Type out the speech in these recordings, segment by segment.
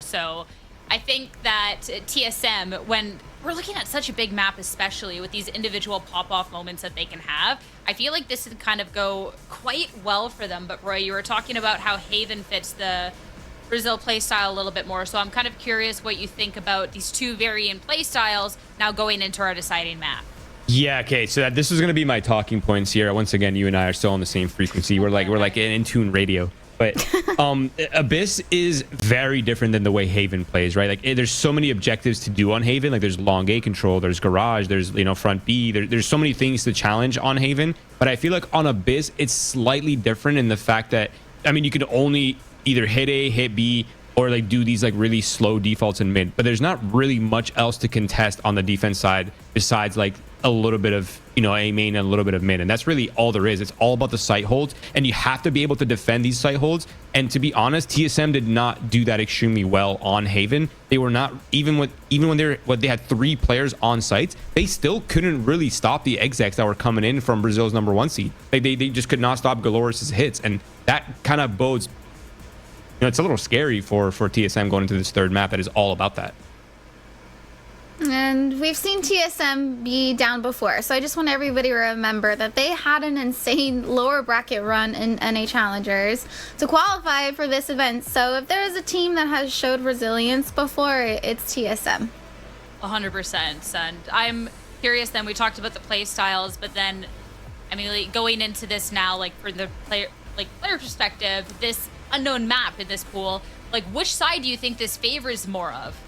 So I think that TSM, when we're looking at such a big map, especially with these individual pop-off moments that they can have, I feel like this would kind of go quite well for them. But Roy, you were talking about how Haven fits the Brazil playstyle a little bit more. So I'm kind of curious what you think about these two varying playstyles now going into our deciding map. Yeah, okay, so this is going to be my talking points here. Once again, you and I are still on the same frequency. We're like in tune radio. But Abyss is very different than the way Haven plays, right? Like there's so many objectives to do on Haven. Like there's long A control, there's garage, there's front B. There's so many things to challenge on Haven. But I feel like on Abyss, it's slightly different in the fact that, I mean, you could only either hit A, hit B, or like do these like really slow defaults in mid. But there's not really much else to contest on the defense side besides like a little bit of A main and a little bit of mid, and that's really all there is. It's all about the site holds, and you have to be able to defend these site holds. And to be honest, TSM did not do that extremely well on Haven. They were not, even when they had 3 players on site, they still couldn't really stop the execs that were coming in from Brazil's #1 seed. They just could not stop Galorys' hits, and that kind of bodes, it's a little scary for TSM going into this third map that is all about that. And we've seen TSM be down before, so I just want everybody to remember that they had an insane lower bracket run in NA Challengers to qualify for this event. So if there is a team that has showed resilience before, it's TSM. 100%. And I'm curious then, we talked about the play styles, but then, I mean, like, going into this now, like for the player perspective, this unknown map in this pool, like which side do you think this favors more of?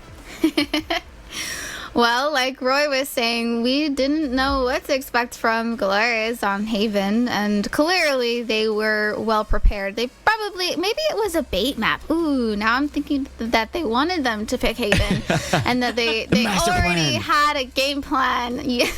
Well, like Roy was saying, we didn't know what to expect from Galorys on Haven, and clearly they were well prepared. They probably, maybe it was a bait map. Ooh, now I'm thinking that they wanted them to pick Haven, and that they already had a game plan. Yeah.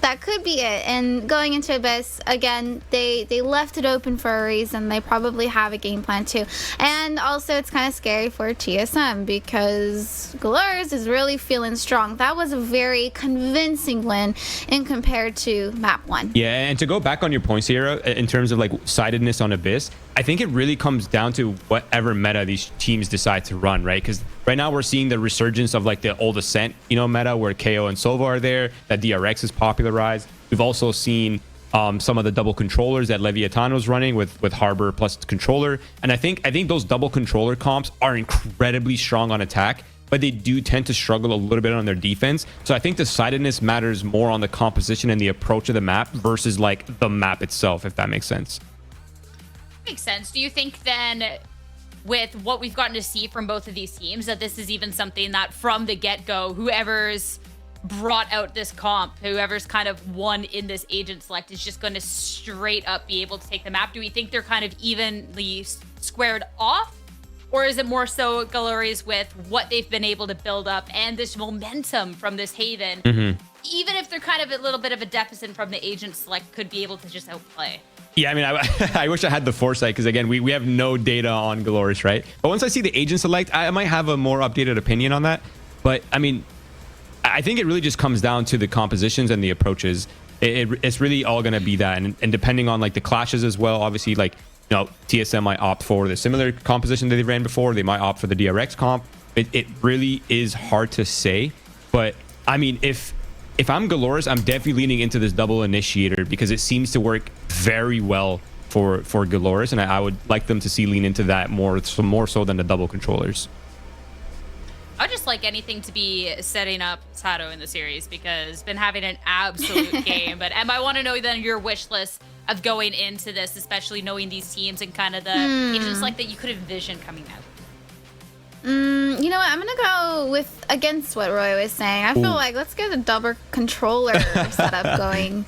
That could be it. And going into Abyss, again, they left it open for a reason. They probably have a game plan too. And also, it's kind of scary for TSM because Galorys is really feeling strong. That was a very convincing win in compared to map 1. Yeah, and to go back on your points here in terms of like sidedness on Abyss, I think it really comes down to whatever meta these teams decide to run, right? Because right now we're seeing the resurgence of like the old Ascent, meta where KO and Sova are there, that DRX is popularized. We've also seen some of the double controllers that Leviathan was running with Harbor plus controller. And I think those double controller comps are incredibly strong on attack, but they do tend to struggle a little bit on their defense. So I think the sidedness matters more on the composition and the approach of the map versus like the map itself, if that makes sense. Makes sense. Do you think then, with what we've gotten to see from both of these teams, that this is even something that from the get-go, whoever's brought out this comp, whoever's kind of won in this agent select, is just going to straight up be able to take the map? Do we think they're kind of evenly squared off? Or is it more so Galorys with what they've been able to build up and this momentum from this Haven, even if they're kind of a little bit of a deficit from the agent select, could be able to just outplay? Yeah, I mean, I wish I had the foresight because, again, we have no data on Galorys, right? But once I see the agent select, I might have a more updated opinion on that. But, I mean, I think it really just comes down to the compositions and the approaches. It's really all going to be that. And depending on, like, the clashes as well, obviously, like, TSM might opt for the similar composition that they ran before. They might opt for the DRX comp. It really is hard to say. But, I mean, if I'm Galorys, I'm definitely leaning into this double initiator because it seems to work very well for Galorys, and I would like them to lean into that more so than the double controllers. I just like anything to be setting up Sato in the series because been having an absolute game. But I want to know then your wish list of going into this, especially knowing these teams and kind of the agents like that you could envision coming out. You know what? I'm gonna go with against what Roy was saying. I feel like let's get a double controller setup going.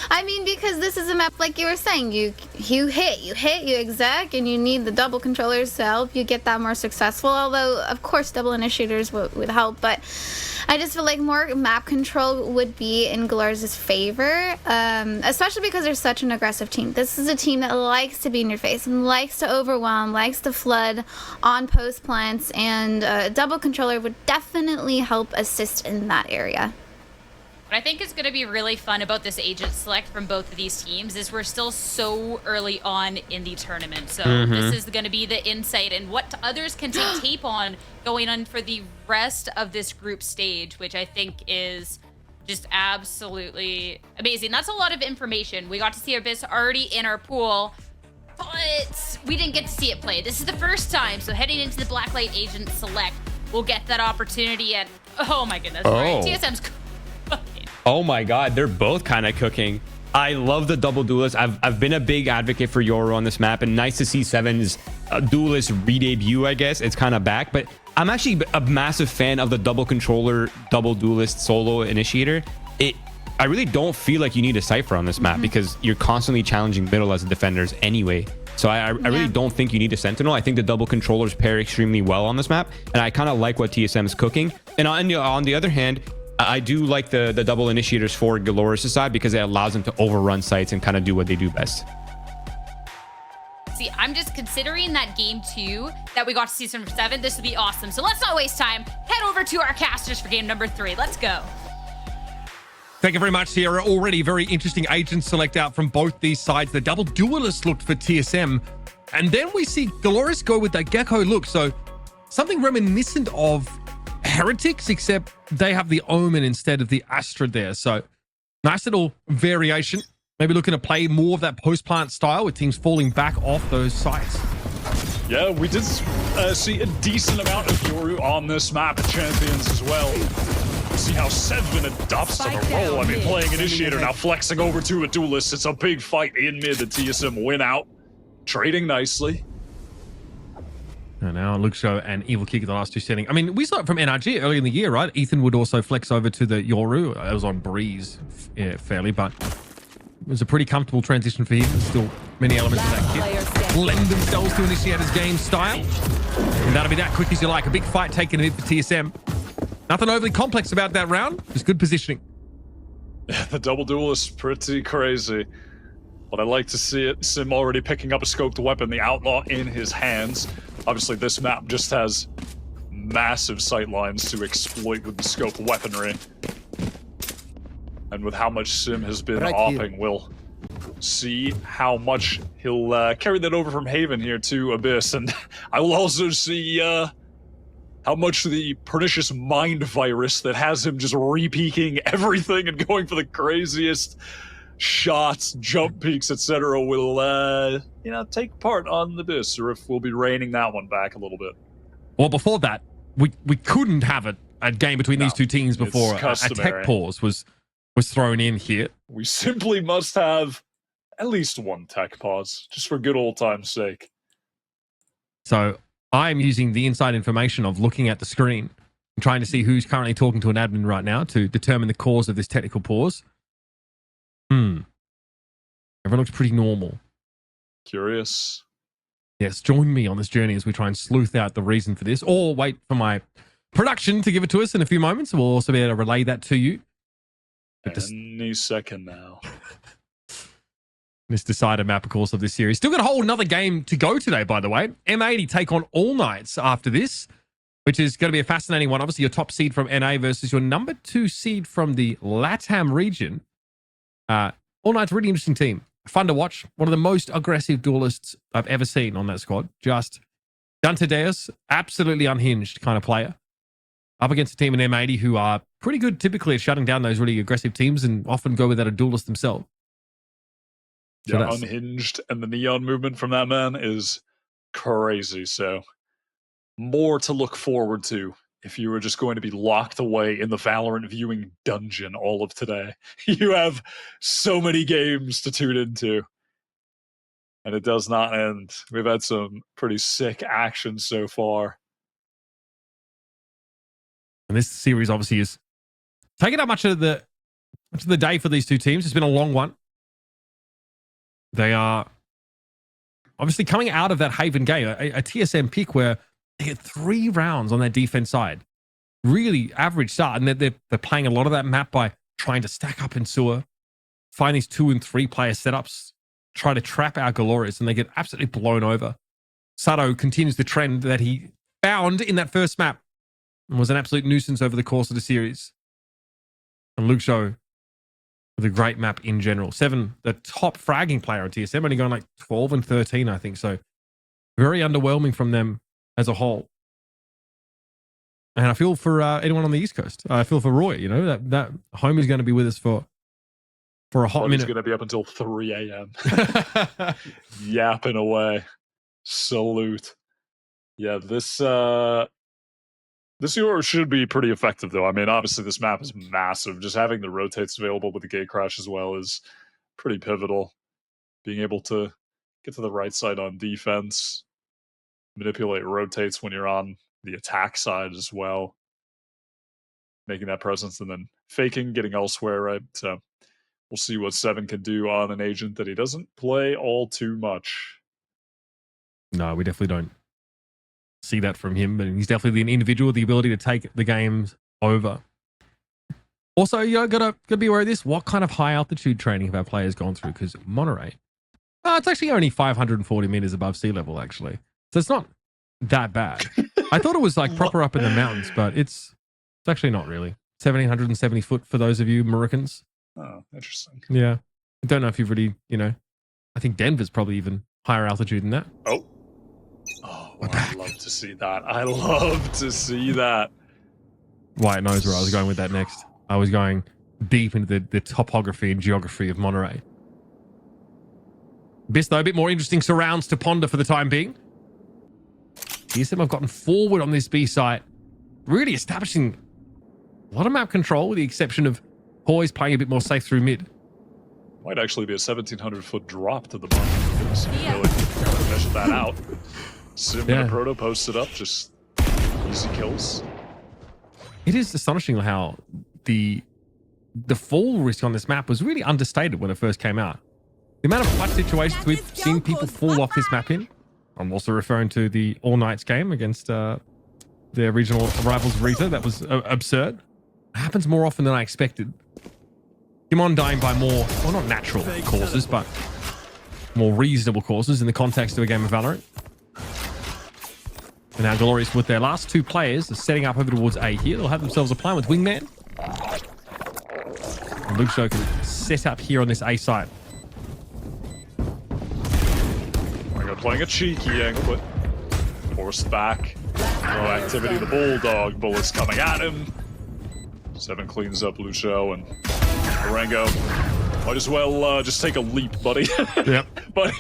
I mean, because this is a map like you were saying. You hit, you exec, and you need the double controllers to help you get that more successful. Although, of course, double initiators would help, but I just feel like more map control would be in Galorys' favor, especially because they're such an aggressive team. This is a team that likes to be in your face and likes to overwhelm, likes to flood on post plants, and double controller would definitely help assist in that area. What I think is going to be really fun about this agent select from both of these teams is we're still so early on in the tournament. So this is going to be the insight and what others can take tape on going on for the rest of this group stage, which I think is just absolutely amazing. That's a lot of information. We got to see Abyss already in our pool, but we didn't get to see it play. This is the first time. So heading into the Blacklight agent select, we'll get that opportunity. And oh my goodness, right? TSM's cooking. Oh my God, they're both kind of cooking. I love the double duelist. I've been a big advocate for Yoru on this map, and nice to see Seven's duelist re-debut, I guess. It's kind of back, but I'm actually a massive fan of the double controller, double duelist solo initiator. I really don't feel like you need a Cypher on this map because you're constantly challenging middle as defenders anyway. So I really don't think you need a Sentinel. I think the double controllers pair extremely well on this map, and I kind of like what TSM is cooking. And on the other hand, I do like the double initiators for Galorys' side because it allows them to overrun sites and kind of do what they do best. See, I'm just considering that game 2 that we got to see from 7. This would be awesome. So let's not waste time. Head over to our casters for game number 3. Let's go. Thank you very much, Sierra. Already very interesting agent select out from both these sides. The double duelist looked for TSM. And then we see Galorys go with that Gecko look. So something reminiscent of Heretics, except they have the Omen instead of the Astra there. So nice little variation. Maybe looking to play more of that post-plant style with teams falling back off those sites. Yeah, we did see a decent amount of Yoru on this map at Champions as well. See how Sevin adopts to the role. I mean, playing Initiator, now flexing over to a Duelist. It's a big fight in mid. The TSM win out. Trading nicely. And now Luxo and Evil Kick at the last two setting. I mean, we saw it from NRG early in the year, right? Ethan would also flex over to the Yoru. It was on Breeze fairly, but it was a pretty comfortable transition for him. There's still many elements of that kit lend themselves to Initiator's game style. And that'll be that quick as you like. A big fight taken in for TSM. Nothing overly complex about that round. Just good positioning. Yeah, the double duel is pretty crazy. But I like to see it. Sim already picking up a scoped weapon, the Outlaw in his hands. Obviously, this map just has massive sight lines to exploit with the scoped weaponry. And with how much Sim has been offing, we'll see how much he'll carry that over from Haven here to Abyss. And I will also see how much the pernicious mind virus that has him just re-peeking everything and going for the craziest shots, jump peaks, etc. will, take part on the Abyss, or if we'll be reining that one back a little bit. Well, before that, we couldn't have a game between these two teams before a tech pause was thrown in here. We simply must have at least one tech pause, just for good old time's sake. So I'm using the inside information of looking at the screen and trying to see who's currently talking to an admin right now to determine the cause of this technical pause. Everyone looks pretty normal. Curious. Yes, join me on this journey as we try and sleuth out the reason for this, or wait for my production to give it to us in a few moments. We'll also be able to relay that to you. Any second now. This decided map, of course, of this series. Still got a whole another game to go today, by the way. M80 take on All Knights after this, which is going to be a fascinating one. Obviously, your top seed from NA versus your number 2 seed from the LATAM region. All Knights, really interesting team. Fun to watch. One of the most aggressive duelists I've ever seen on that squad. Just Dante Deus, absolutely unhinged kind of player. Up against a team in M80 who are pretty good typically at shutting down those really aggressive teams and often go without a duelist themselves. So yeah, unhinged, and the neon movement from that man is crazy. So more to look forward to if you were just going to be locked away in the Valorant viewing dungeon all of today. You have so many games to tune into. And it does not end. We've had some pretty sick action so far. And this series obviously is taking up much of the day for these two teams. It's been a long one. They are obviously coming out of that Haven game, a TSM pick where they get 3 rounds on their defense side. Really average start. And they're playing a lot of that map by trying to stack up in sewer, find these 2 and 3 player setups, try to trap our Galorys, and they get absolutely blown over. Sato continues the trend that he found in that first map and was an absolute nuisance over the course of the series. And Luxo with a great map in general. 7, the top fragging player on TSM, only going like 12 and 13, I think. So very underwhelming from them as a whole. And I feel for anyone on the East Coast. I feel for Roy, you know, that home is going to be with us for a hot minute. He's going to be up until 3 a.m. Yapping away. Salute. Yeah, this Euro should be pretty effective, though. I mean, obviously, this map is massive. Just having the rotates available with the gate crash as well is pretty pivotal. Being able to get to the right side on defense, manipulate rotates when you're on the attack side as well. Making that presence and then faking, getting elsewhere, right? So we'll see what 7 can do on an agent that he doesn't play all too much. No, we definitely don't see that from him, but he's definitely an individual with the ability to take the games over. Also, you know, gotta be aware of this. What kind of high altitude training have our players gone through? Because Monterey, it's actually only 540 meters above sea level, actually. So it's not that bad. I thought it was like proper up in the mountains, but it's actually not really. 1,770 foot for those of you Americans. Oh, interesting. Yeah. I don't know if you've really, you know, I think Denver's probably even higher altitude than that. Oh, I'd love to see that. I love to see that. Wyatt knows where I was going with that next. I was going deep into the topography and geography of Monterey. Biss, though, a bit more interesting surrounds to ponder for the time being. TSM have gotten forward on this B site, really establishing a lot of map control with the exception of POISED playing a bit more safe through mid. Might actually be a 1,700-foot drop to the bottom. So really measure that out. Sim and a Proto posted up, just easy kills. It is astonishing how the fall risk on this map was really understated when it first came out. The amount of clutch situations we've seen people fall off this map in. I'm also referring to the All Knights game against their regional rivals Rita. That was absurd. It happens more often than I expected. Timon dying by more, well, not natural causes, but more reasonable causes in the context of a game of Valorant. And now Galorys with their last 2 players are setting up over towards A here. They'll have themselves a plan with Wingman. And Luke Show can set up here on this A side. Playing a cheeky angle, but forced back. No activity. The Bulldog bullets coming at him. 7 cleans up Lucio and Marengo. Might as well just take a leap, buddy. Yep. But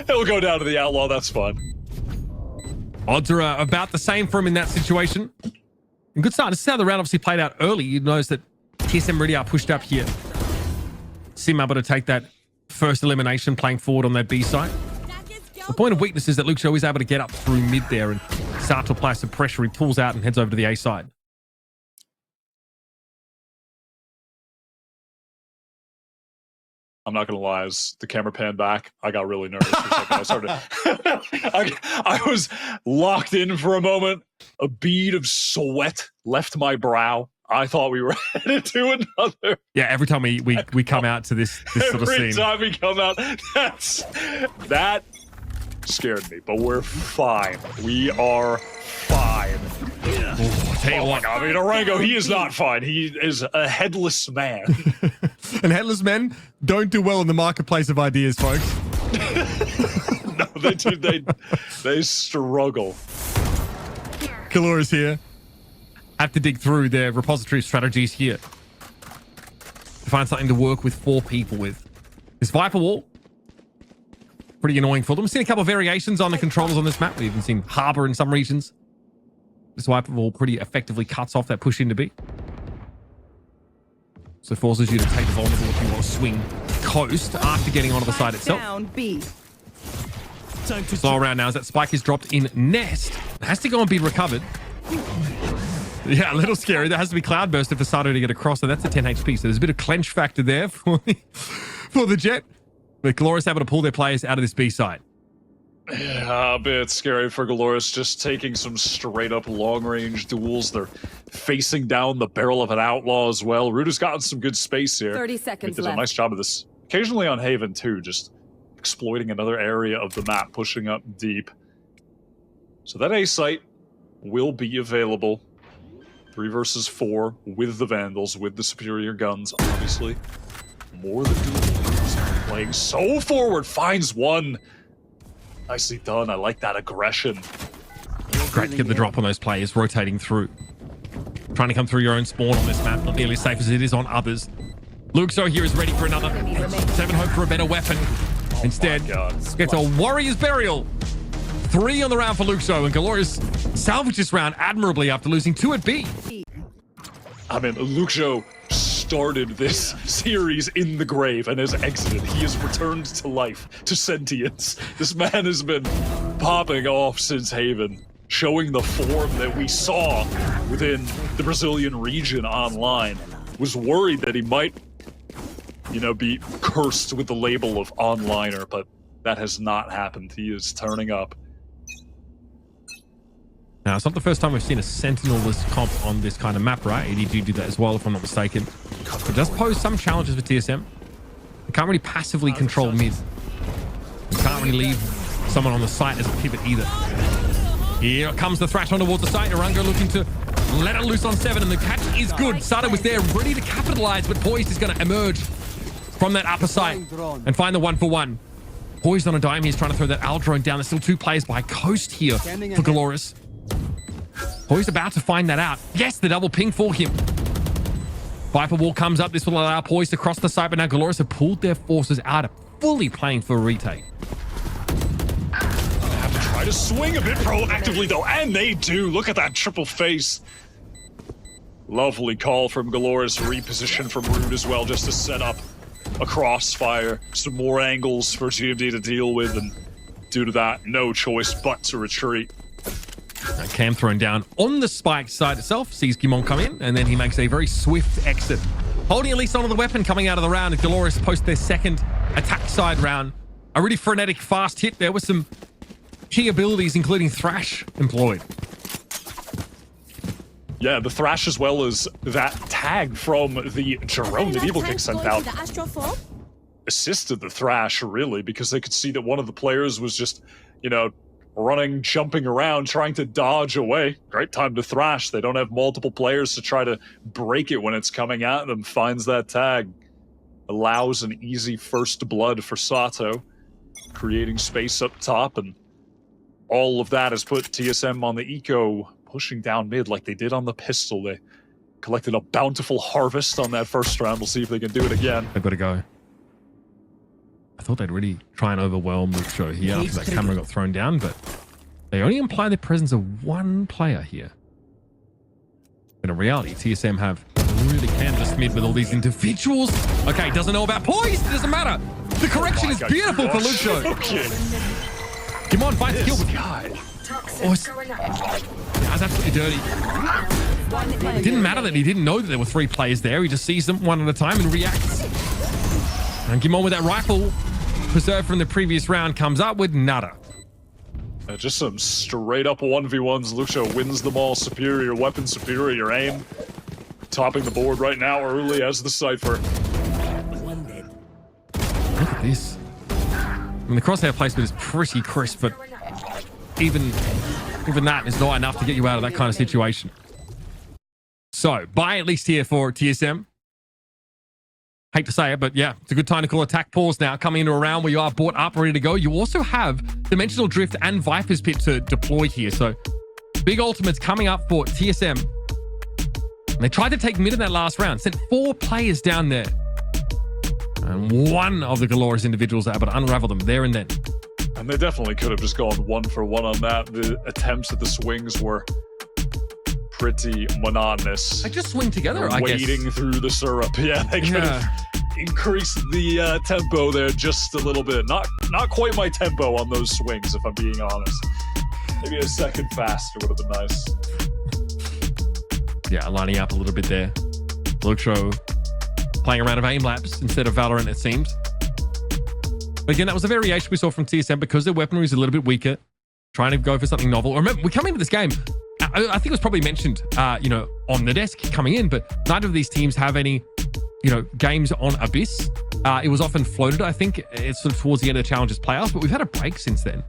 he'll go down to the Outlaw. That's fine. Odds are about the same for him in that situation. And good start. This is how the round obviously played out early. You notice that TSM really are pushed up here. Sim able to take that first elimination playing forward on that B site. The point of weakness is that Luke Show is able to get up through mid there and start to apply some pressure. He pulls out and heads over to the A side. I'm not gonna lie, as the camera panned back, I got really nervous for a second. I started I was locked in for a moment. A bead of sweat left my brow. I thought we were headed to another. Yeah, every time we come out to this sort of scene. Every time we come out, that scared me, but we're fine. We are fine. I'll tell you what. I mean, Orango, he is not fine. He is a headless man. And headless men don't do well in the marketplace of ideas, folks. No, they struggle. Galorys here. Have to dig through their repository strategies here to find something to work with 4 people with. This Viper Wall, pretty annoying for them. We've seen a couple of variations on the controllers on this map. We've even seen Harbor in some regions. This Viper Wall pretty effectively cuts off that push into B. So forces you to take the vulnerable if you want to swing coast after getting onto the side itself. Down B. Slow around now as that spike is dropped in Nest. It has to go and be recovered. Yeah, a little scary. There has to be Cloudburster for Sato to get across, so that's a 10 HP. So there's a bit of clench factor there for the Jet. But Galorys able to pull their players out of this B side. Yeah, a bit scary for Galorys, just taking some straight-up long-range duels. They're facing down the barrel of an Outlaw as well. Ruda's gotten some good space here. 30 seconds Did left. a nice job of this. Occasionally on Haven, too, just exploiting another area of the map, pushing up deep. So that A site will be available. 3 versus 4 with the Vandals, with the superior guns, obviously. more than doable. Playing so forward, finds one. Nicely done. I like that aggression. Great to get the drop on those players rotating through. Trying to come through your own spawn on this map. Not nearly as safe as it is on others. Luxo here is ready for another. 7 hope for a better weapon. Instead, gets a Warrior's Burial. 3 on the round for Luxo, and Galorys salvaged this round admirably after losing 2 at B. I mean, Luxo started this series in the grave and has exited. He has returned to life, to sentience. This man has been popping off since Haven, showing the form that we saw within the Brazilian region online. Was worried that he might, you know, be cursed with the label of onliner, but that has not happened. He is turning up. Now, it's not the first time we've seen a Sentinel-less comp on this kind of map, right? ADG did that as well, if I'm not mistaken. But it does pose some challenges for TSM. They can't really passively control mid. They can't really leave someone on the site as a pivot either. Here comes the thrash on towards the site. Narango looking to let it loose on 7, and the catch is good. Sada was there ready to capitalize, but Poised is going to emerge from that upper site and find the 1-for-1. Poised on a dime. He's trying to throw that Al drone down. There's still 2 players by Coast here for Galorys. Poised about to find that out. Yes, the double ping for him. Viper Wall comes up. This will allow Poised to cross the site, but now Galorys have pulled their forces out, fully playing for a retake. Have to try to swing a bit proactively, though, and they do. Look at that triple face. Lovely call from Galorys. Reposition from Rude as well, just to set up a crossfire. Some more angles for GMD to deal with, and due to that, no choice but to retreat. Cam thrown down on the spike side itself, sees Gimon come in, and then he makes a very swift exit. Holding at least onto the weapon coming out of the round, Galorys post their second attack side round. A really frenetic, fast hit there with some key abilities, including Thrash employed. Yeah, the Thrash as well as that tag from the drone that Evil Kick sent out assisted the Thrash, really, because they could see that one of the players was just, you know, running, jumping around, trying to dodge away. Great time to thrash. They don't have multiple players to try to break it when it's coming at them. Finds that tag. Allows an easy first blood for Sato. Creating space up top, and all of that has put TSM on the eco, pushing down mid like they did on the pistol. They collected a bountiful harvest on that first round. We'll see if they can do it again. They've got to go. I thought they'd really try and overwhelm the show here after that camera got thrown down, but they only imply the presence of 1 player here. But in reality, TSM have really canvassed mid with all these individuals. Okay, doesn't know about Poised. It doesn't matter. The correction is beautiful for Luxo. Okay. Come on, fight the kill. Guy. Oh, that's absolutely dirty. It didn't matter that he didn't know that there were 3 players there. He just sees them one at a time and reacts. And Gimon with that rifle preserved from the previous round comes up with nada. Just some straight up 1v1s. Luxo wins them all. Superior weapon, superior aim. Topping the board right now early as the Cypher. Look at this. I mean, the crosshair placement is pretty crisp, but even that is not enough to get you out of that kind of situation. So, buy at least here for TSM. Hate to say it, but yeah, it's a good time to call attack pause now. Coming into a round where you are bought up, ready to go. You also have Dimensional Drift and Viper's Pit to deploy here. So big ultimates coming up for TSM. And they tried to take mid in that last round. Sent 4 players down there. And one of the Galorys individuals are able to unravel them there and then. And they definitely could have just gone 1-for-1 on that. The attempts at the swings were pretty monotonous. They just swing together, I guess. Wading through the syrup. Yeah, they could have increased the tempo there just a little bit. Not quite my tempo on those swings, if I'm being honest. Maybe a second faster would have been nice. Yeah, lining up a little bit there. Luxo playing a round of aim laps instead of Valorant, it seems. But again, that was a variation we saw from TSM because their weaponry is a little bit weaker. Trying to go for something novel. Remember, we come into this game, I think it was probably mentioned, on the desk coming in, but neither of these teams have any, games on Abyss. It was often floated, I think, it's sort of towards the end of the Challengers playoffs, but we've had a break since then.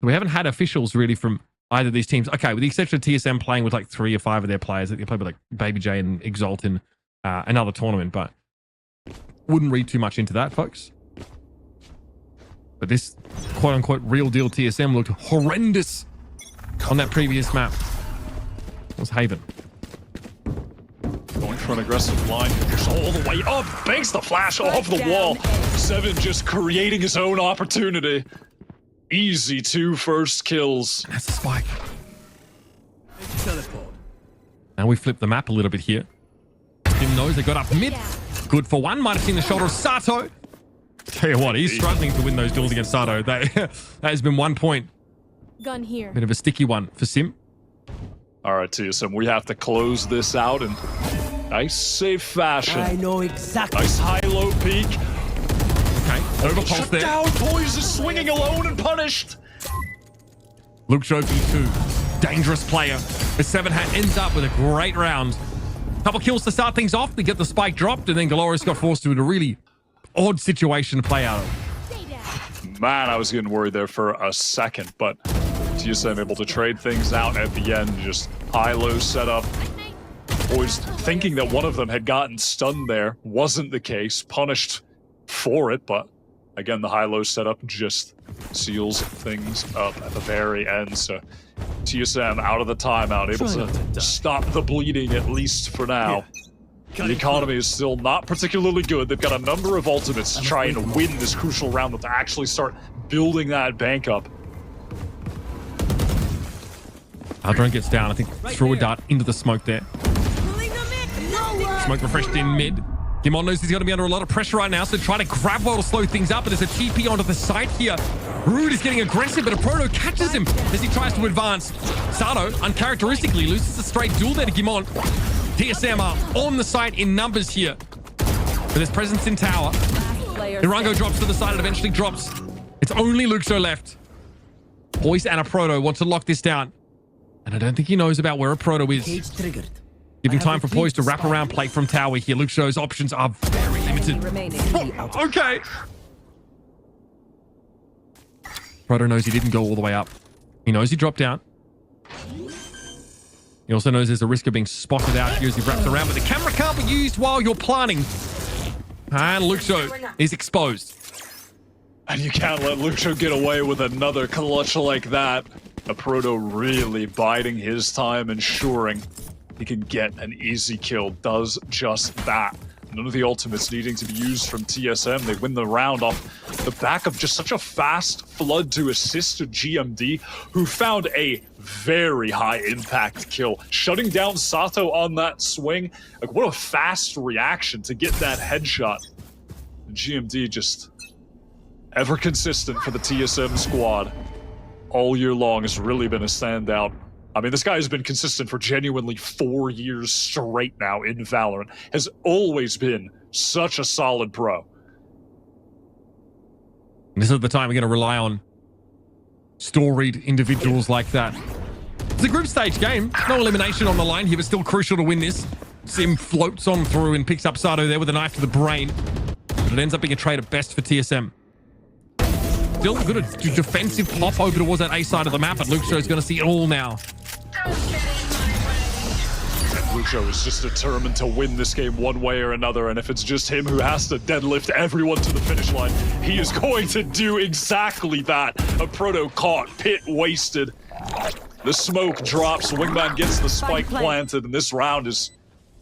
We haven't had officials really from either of these teams. Okay, with the exception of TSM playing with like 3 or 5 of their players. They played with like Baby J and Exalt in another tournament, but Wouldn't read too much into that, folks. But this quote-unquote real deal TSM looked horrendous on that previous map. It was Haven. Going for an aggressive line, just all the way up, banks the flash off the wall. Seven just creating his own opportunity. Easy 2 first kills. That's a spike. Now we flip the map a little bit here. Tim knows they got up mid. Good for one. Might have seen the shoulder of Sato. Tell you what, he's struggling to win those duels against Sato. That has been 1 point. Gun here. Bit of a sticky one for Sim. All right, TSM, we have to close this out in nice, safe fashion. I know exactly. Nice high-low peak. Okay, overpulse Shut there. down, Poise is swinging alone and punished. Luke Show V2. Dangerous player. The 7 hat ends up with a great round. Couple kills to start things off. They get the spike dropped, and then Galorys got forced into a really odd situation to play out of. Man, I was getting worried there for a second, but TSM able to trade things out at the end. Just high-low setup. Poised thinking that one of them had gotten stunned there. Wasn't the case. Punished for it, but again, the high-low setup just seals things up at the very end. So TSM out of the timeout, able to stop the bleeding at least for now. The economy is still not particularly good. They've got a number of ultimates to try and win this crucial round, but to actually start building that bank up. Our drone gets down. I think threw a dart into the smoke there. Smoke refreshed in mid. Gimon knows he's going to be under a lot of pressure right now, so try to grab while to slow things up. But there's a TP onto the side here. Rude is getting aggressive, but a Proto catches him as he tries to advance. Sato, uncharacteristically, loses a straight duel there to Gimon. TSM are on the site in numbers here. But there's presence in tower. Irango drops to the side and eventually drops. It's only Luxo left. Poise and a Proto want to lock this down. And I don't think he knows about where a Proto is. Cage triggered. Giving time for Poise to wrap around plate from tower here. Luxo's options are very limited. Oh, okay. Proto knows he didn't go all the way up. He knows he dropped down. He also knows there's a risk of being spotted out here as he wraps around, but the camera can't be used while you're planning. And Luxo is exposed. And you can't let Luxo get away with another clutch like that. A Proto really biding his time, ensuring he can get an easy kill. Does just that. None of the ultimates needing to be used from TSM. They win the round off the back of just such a fast flood to assist to GMD, who found a very high impact kill. Shutting down Sato on that swing. Like, what a fast reaction to get that headshot. And GMD just ever consistent for the TSM squad. All year long has really been a standout. I mean, this guy has been consistent for genuinely 4 years straight now in Valorant. Has always been such a solid pro. This is the time we're going to rely on storied individuals like that. It's a group stage game. No elimination on the line here, but still crucial to win this. Sim floats on through and picks up Sato there with a knife to the brain. But it ends up being a trade at best for TSM. Still good at defensive pop over towards that A side of the map, but Luxo is going to see it all now. Luxo is just determined to win this game one way or another, and if it's just him who has to deadlift everyone to the finish line, he is going to do exactly that. A Proto caught, pit wasted. The smoke drops, Wingman gets the spike planted, and this round is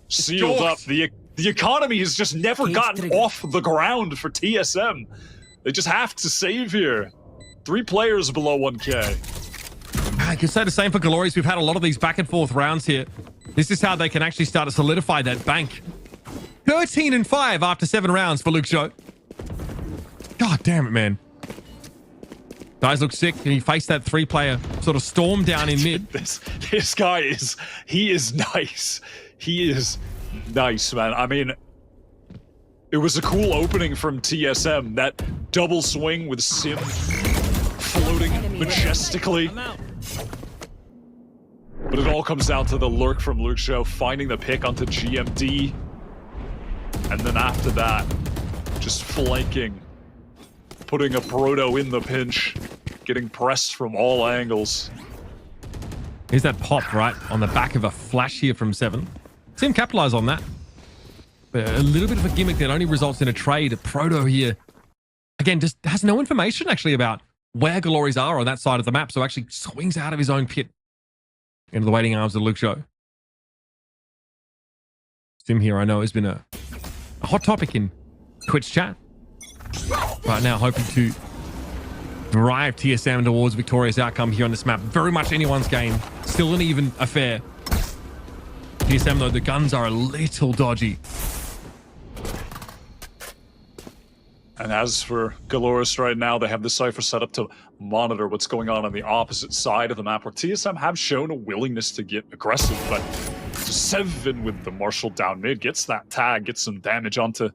sealed up. The economy has just never gotten off the ground for TSM. They just have to save here. 3 players below 1K. I can say the same for Galorys. We've had a lot of these back and forth rounds here. This is how they can actually start to solidify that bank. 13-5 after 7 rounds for Luxo. God damn it, man. Guys look sick. He faced that 3-player sort of storm down in mid. This guy is, he is nice. He is nice, man. I mean, it was a cool opening from TSM. That double swing with Sim floating majestically. But it all comes down to the lurk from Luxo, finding the pick onto GMD. And then after that, just flanking. Putting a Proto in the pinch. Getting pressed from all angles. Here's that pop right on the back of a flash here from 7. Sim capitalize on that. A little bit of a gimmick that only results in a trade. Proto here, again, just has no information actually about where Galorys are on that side of the map, so actually swings out of his own pit into the waiting arms of Luke Show. Sim here, I know, has been a hot topic in Twitch chat. Right now, hoping to drive TSM towards victorious outcome here on this map. Very much anyone's game. Still an even affair. TSM, though, the guns are a little dodgy. And as for Galorys right now, they have the Cypher set up to monitor what's going on the opposite side of the map, where TSM have shown a willingness to get aggressive, but 7 with the Marshal down mid gets that tag, gets some damage onto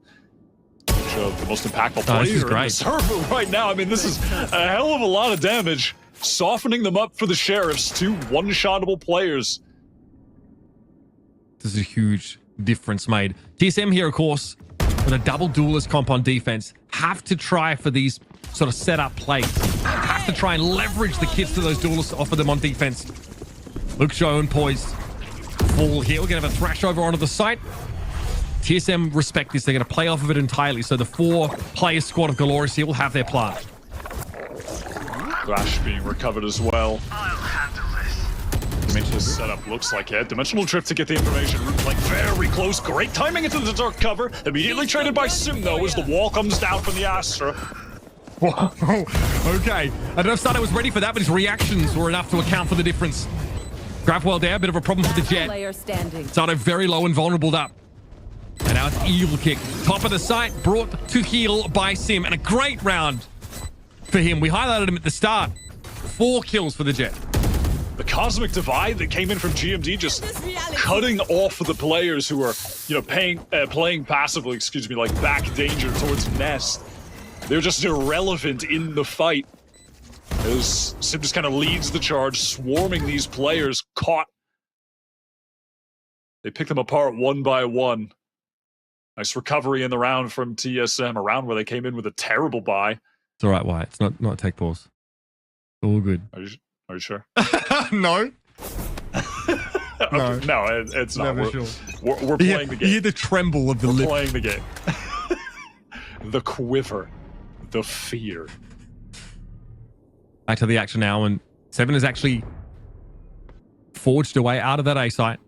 the most impactful player in the server right now. I mean, this is a hell of a lot of damage, softening them up for the Sheriffs, 2 one-shottable players. This is a huge difference made. TSM here, of course, with a double duelist comp on defense, have to try for these sort of setup plays. Have to try and leverage the kits to those duelists to offer them on defense. Luke Show and poised. Full here. We're going to have a thrash over onto the site. TSM respect this. They're going to play off of it entirely. So the 4-player squad of Galorys here will have their plant. Thrash being recovered as well. Dimensional setup looks like it. Dimensional drift to get the information. Root playing very close. Great timing into the dark cover. Immediately traded by Sim, though, as the wall comes down from the Astra. Whoa. Okay. I don't know if Sato was ready for that, but his reactions were enough to account for the difference. Grapwell there, a bit of a problem for the Jet. Sato very low and vulnerable up. And now it's Evil Kick. Top of the site, brought to heel by Sim. And a great round for him. We highlighted him at the start. 4 kills for the Jet. The Cosmic Divide that came in from GMD, just cutting off the players who are, playing passively, like back danger towards Nest. They're just irrelevant in the fight. As Sim just kind of leads the charge, swarming these players, caught. They pick them apart one by one. Nice recovery in the round from TSM, a round where they came in with a terrible buy. It's all right, Wyatt. It's not a tech pause. All good. Are you sure? No. Okay. No, it's not. Never sure. We're playing the game. You hear the tremble of the lip. Playing the game. The quiver. The fear. Back to the action now, and 7 is actually forged away out of that A site.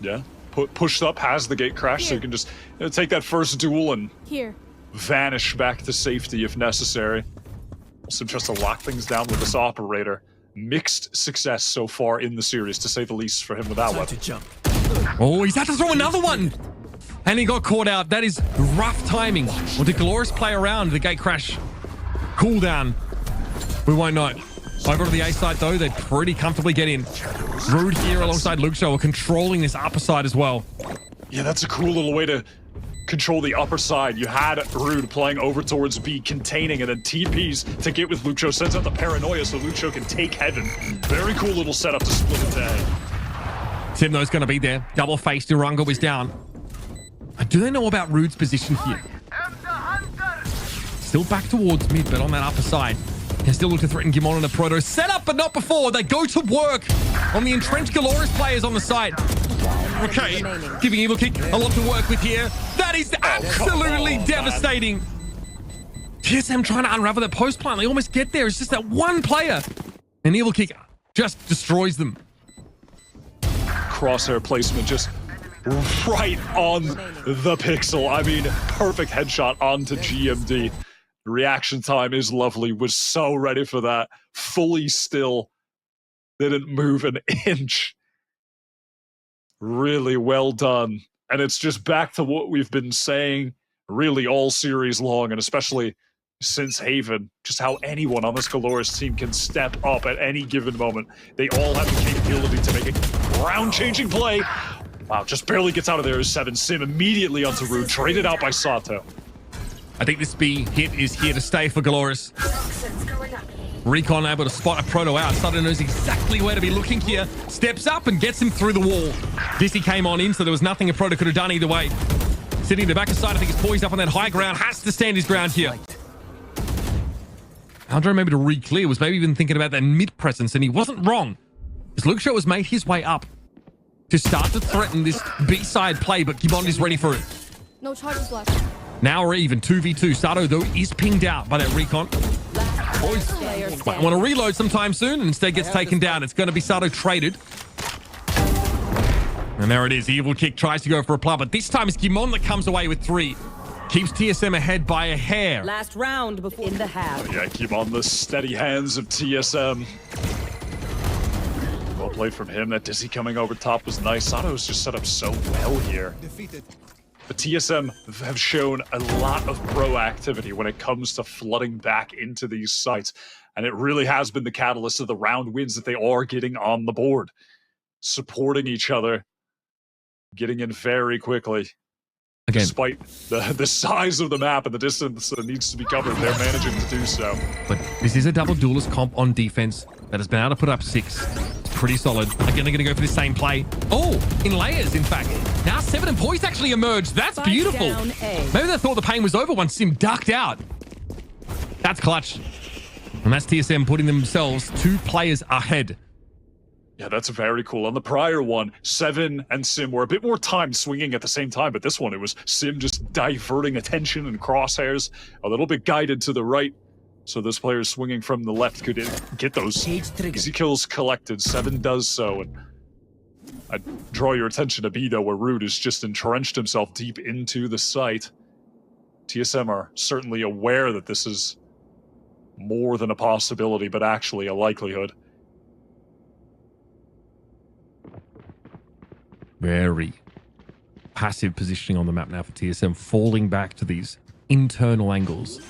Yeah. Pushed up, has the gate crash, so you can just take that first duel and vanish back to safety if necessary. Sim tries to lock things down with this operator. Mixed success so far in the series, to say the least, for him with that weapon. Oh, he's had to throw another one! And he got caught out. That is rough timing. Or did Galorys play around the gate crash cooldown? We won't know. Over to the A side, though, they pretty comfortably get in. Rude here alongside Luke Show are controlling this upper side as well. Yeah, that's a cool little way to control the upper side. You had Rude playing over towards B, containing, and then TPs to get with Luke Show. Sends out the paranoia so Luke Show can take heaven. Very cool little setup to split it down. Simno's going to be there. Double face. Durango is down. Do they know about Rude's position here? Still back towards mid, but on that upper side. They still look to threaten Gimon and the Proto. Set up, but not before. They go to work on the entrenched Galorys players on the side. Okay, giving Evil Kick a lot to work with here. That is absolutely devastating. TSM trying to unravel that post plant. They almost get there. It's just that one player. And Evil Kick just destroys them. Crosshair placement just right on the pixel. I mean, perfect headshot onto GMD. Reaction time is lovely. Was so ready for that. Fully still. Didn't move an inch. Really well done. And it's just back to what we've been saying really all series long, and especially since Haven, just how anyone on this Galorys team can step up at any given moment. They all have the capability to make a ground-changing play. Wow, just barely gets out of there as 7. Sim immediately onto Rude, traded out by Sato. I think this B hit is here to stay for Galorys. Recon able to spot a Proto out. Sato knows exactly where to be looking here. Steps up and gets him through the wall. Dizzy came on in, so there was nothing a Proto could have done either way. Sitting in the back side, I think he's poised up on that high ground. Has to stand his ground here. Aldro maybe to re-clear, was maybe even thinking about that mid-presence, and he wasn't wrong. As Luke Show has made his way up to start to threaten this B-side play, but Gimon is ready for it. No charges left. Now we're even 2v2. Sato, though, is pinged out by that recon. Might want to reload sometime soon and instead gets taken down. It's going to be Sato traded. And there it is. Evil Kick tries to go for a plant, but this time it's Gimon that comes away with 3. Keeps TSM ahead by a hair. Last round before in the half. Yeah, keep on the steady hands of TSM. Well played from him. That Dizzy coming over top was nice. Sato's just set up so well here. But TSM have shown a lot of proactivity when it comes to flooding back into these sites. And it really has been the catalyst of the round wins that they are getting on the board. Supporting each other. Getting in very quickly. Again. Despite the size of the map and the distance that needs to be covered, they're managing to do so. But this is a double duelist comp on defense that has been able to put up 6. It's pretty solid. Again, they're going to go for the same play. Oh, in layers, in fact. Now 7 and Poised actually emerged. That's beautiful. Maybe they thought the pain was over once Sim ducked out. That's clutch. And that's TSM putting themselves 2 players ahead. Yeah, that's very cool. On the prior one, 7 and Sim were a bit more time swinging at the same time, but this one, it was Sim just diverting attention and crosshairs, a little bit guided to the right, so this player swinging from the left could get those easy kills collected. 7 does so, and I draw your attention to B, though, where Rude has just entrenched himself deep into the site. TSM are certainly aware that this is more than a possibility, but actually a likelihood. Very passive positioning on the map now for TSM, falling back to these internal angles.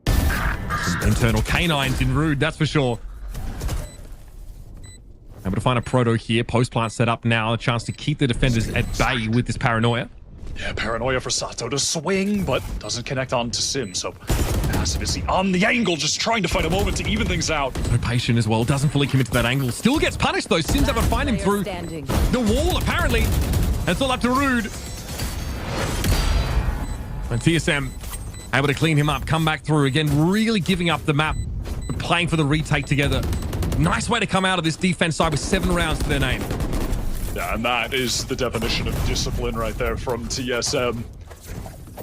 Some internal canines in Rude, that's for sure. Able to find a proto here. Post plant set up now. A chance to keep the defenders at bay with this paranoia. Yeah, paranoia for Sato to swing, but doesn't connect on to Sim, so passive is he on the angle, just trying to find a moment to even things out. So patient as well, doesn't fully commit to that angle. Still gets punished though. Sim's able to find him through the wall, apparently. And it's all up to Rude. And TSM able to clean him up, come back through again, really giving up the map, but playing for the retake together. Nice way to come out of this defense side with 7 rounds to their name. Yeah, and that is the definition of discipline right there from TSM.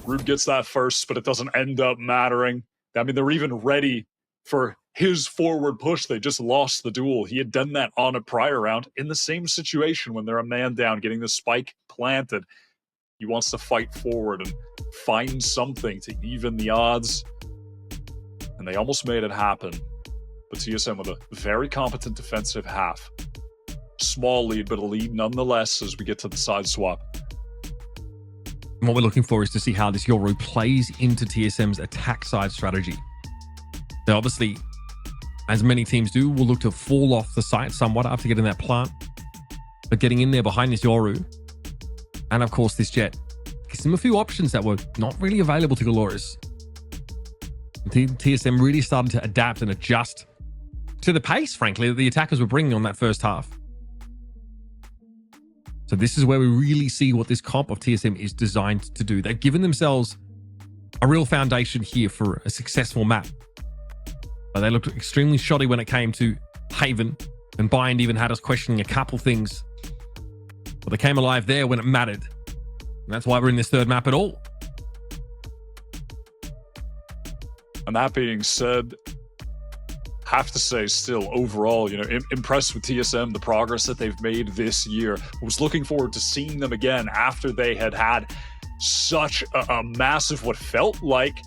Rude gets that first, but it doesn't end up mattering. I mean, they're even ready for his forward push. They just lost the duel. He had done that on a prior round in the same situation when they're a man down, getting the spike planted. He wants to fight forward and find something to even the odds. And they almost made it happen. But TSM with a very competent defensive half. Small lead, but a lead nonetheless as we get to the side swap. And what we're looking for is to see how this Yoru plays into TSM's attack side strategy. They obviously, as many teams do, will look to fall off the site somewhat after getting that plant. But getting in there behind this Yoru, and of course this Jet, gives them a few options that were not really available to Galorys. TSM really started to adapt and adjust to the pace, frankly, that the attackers were bringing on that first half. So this is where we really see what this comp of TSM is designed to do. They've given themselves a real foundation here for a successful map. But they looked extremely shoddy when it came to Haven, and Bind even had us questioning a couple things. But they came alive there when it mattered. And that's why we're in this third map at all. And that being said, have to say still overall, impressed with TSM, the progress that they've made this year. I was looking forward to seeing them again after they had such a massive, what felt like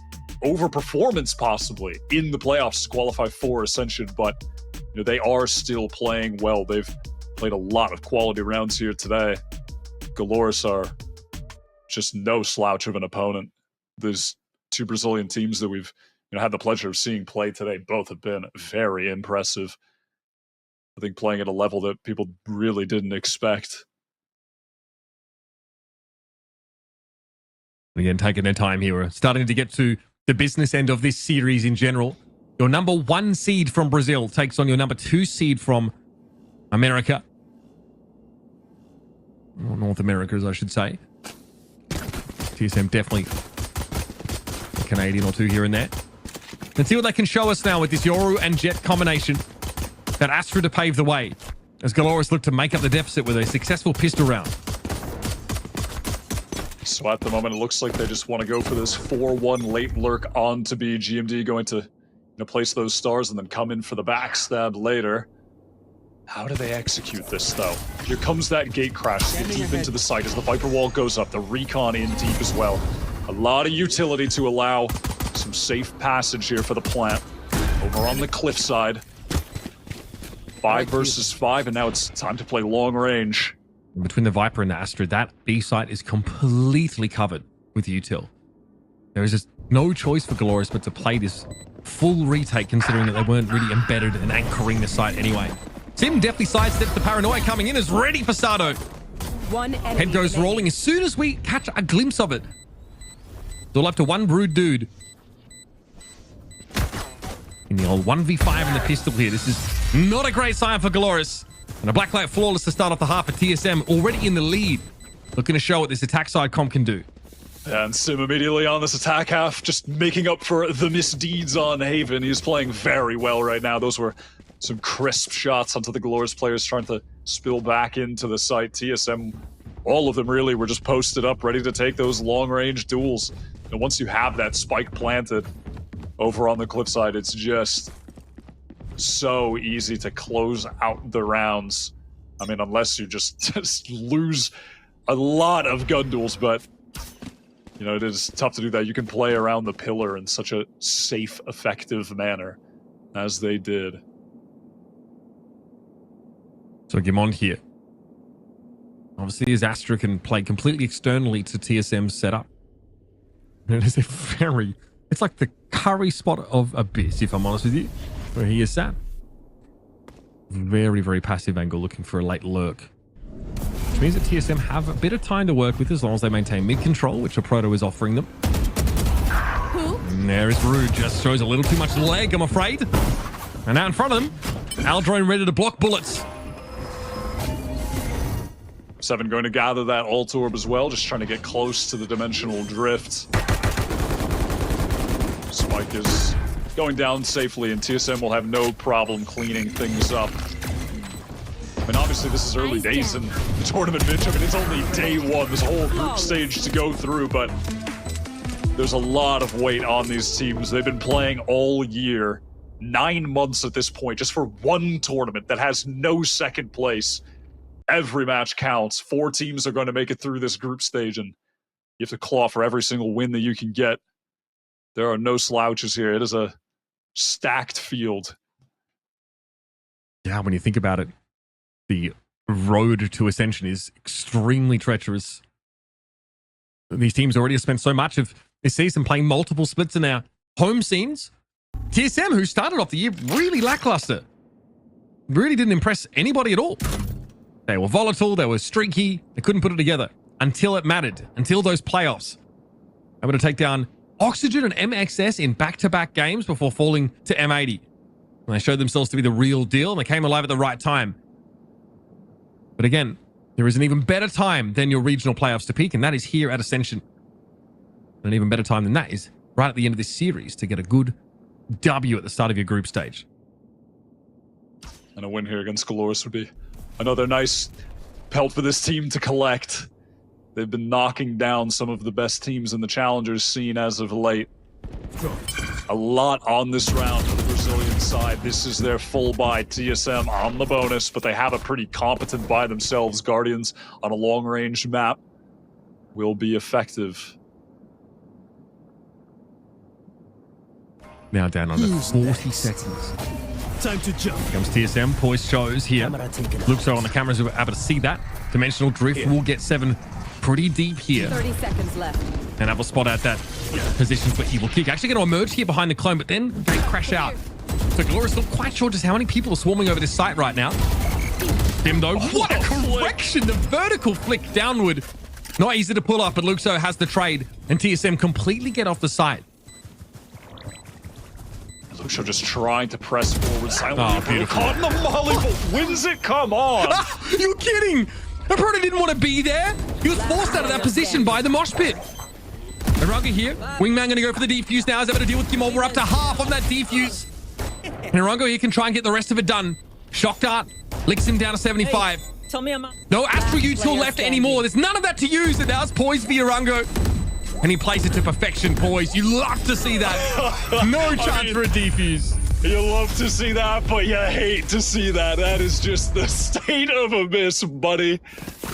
overperformance possibly in the playoffs to qualify for Ascension, but they are still playing well. They've played a lot of quality rounds here today. Galorys are just no slouch of an opponent. There's 2 Brazilian teams that we've had the pleasure of seeing play today. Both have been very impressive. I think playing at a level that people really didn't expect. Again, taking their time here. We're starting to get to the business end of this series in general. Your number 1 seed from Brazil takes on your number 2 seed from America. Or North America, as I should say. TSM definitely a Canadian or 2 here and there. Let's see what they can show us now with this Yoru and Jet combination. That Astra to pave the way as Galorys look to make up the deficit with a successful pistol round. So at the moment, it looks like they just want to go for this 4-1 late lurk on to be GMD going to place those stars and then come in for the backstab later. How do they execute this, though? Here comes that gate crash to get deep into the site as the Viper wall goes up. The recon in deep as well. A lot of utility to allow some safe passage here for the plant. Over on the cliffside. 5 versus 5, and now it's time to play long range. Between the Viper and the Astra, that B site is completely covered with util. There is just no choice for Galorys but to play this full retake, considering that they weren't really embedded and anchoring the site anyway. Sim definitely sidesteps the paranoia coming in, is ready for Sado. Head goes rolling as soon as we catch a glimpse of it. It's all up to one brood dude. In the old 1v5 in the pistol here. This is not a great sign for Galorys. And a Blacklight flawless to start off the half for TSM, already in the lead. Looking to show what this attack side comp can do. And Sim immediately on this attack half, just making up for the misdeeds on Haven. He's playing very well right now. Those were some crisp shots onto the Galorys players trying to spill back into the site. TSM, all of them really were just posted up, ready to take those long-range duels. And once you have that spike planted over on the cliffside, it's just so easy to close out the rounds. I mean, unless you just lose a lot of gun duels, but you know, it is tough to do that. You can play around the pillar in such a safe, effective manner as they did. So Gimon here. Obviously, his Astra can play completely externally to TSM's setup. And it is a very... It's like the curry spot of Abyss, if I'm honest with you, where he is sat. Very, very passive angle, looking for a late lurk. Which means that TSM have a bit of time to work with as long as they maintain mid control, which a Proto is offering them. And there is Rude, just shows a little too much leg, I'm afraid. And out in front of them, Aldrone ready to block bullets. 7 going to gather that ult orb as well, just trying to get close to the dimensional drift. Spike is going down safely, and TSM will have no problem cleaning things up. I mean, obviously, this is early days in the tournament, Mitch. I mean, it's only day 1, this whole group stage to go through, but there's a lot of weight on these teams. They've been playing all year, 9 months at this point, just for one tournament that has no second place. Every match counts. 4 teams are going to make it through this group stage, and you have to claw for every single win that you can get. There are no slouches here. It is a stacked field. Yeah, when you think about it, the road to Ascension is extremely treacherous. These teams already have spent so much of this season playing multiple splits in their home scenes. TSM, who started off the year really lackluster, really didn't impress anybody at all. They were volatile, they were streaky, they couldn't put it together until it mattered, until those playoffs. Able to take down Oxygen and MXS in back-to-back games before falling to M80. And they showed themselves to be the real deal, and they came alive at the right time. But again, there is an even better time than your regional playoffs to peak, and that is here at Ascension. And an even better time than that is right at the end of this series to get a good W at the start of your group stage. And a win here against Galorys would be another nice pelt for this team to collect. They've been knocking down some of the best teams in the Challengers scene as of late. A lot on this round for the Brazilian side. This is their full buy. TSM on the bonus, but they have a pretty competent buy themselves. Guardians on a long-range map will be effective. Now down under 40 seconds. Time to jump. Here comes TSM. Poise shows here. Luxo on the cameras were able to see that. Dimensional drift will get 7 pretty deep here. 30 seconds left. And that will spot out that position for Evil Kick. Actually going to emerge here behind the clone, but then they crash out. So Galorys not quite sure just how many people are swarming over this site right now. Him though, what a correction! The vertical flick downward. Not easy to pull off, but Luxo has the trade, and TSM completely get off the site. Luxo just trying to press forward silently. Oh, beautiful. Caught in the molly, but wins it. Come on! You're kidding! The Proto didn't want to be there. He was forced out of that position by the mosh pit. Irango here. Wingman going to go for the defuse now. Is able to deal with Kimon. We're up to half on that defuse. And Irango here can try and get the rest of it done. Shock Dart licks him down to 75. Tell me I'm No Astral Last util player left standing. anymore. There's none of that to use, and now it's Poised for Urungo. And he plays it to perfection, Poised. You love to see that. No chance for a defuse. You love to see that, but you hate to see that. That is just the state of Abyss, buddy.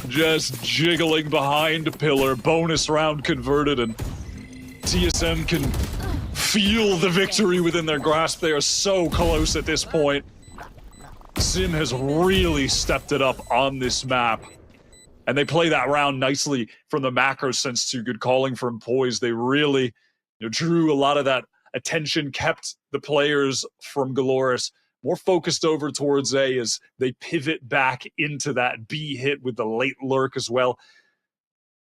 Just jiggling behind pillar. Bonus round converted, and TSM can feel the victory within their grasp. They are so close at this point. Sim has really stepped it up on this map. And they play that round nicely from the macro sense too. Good calling from Poised. They really drew a lot of that attention, kept the players from Galorys more focused over towards A as they pivot back into that B hit with the late lurk as well.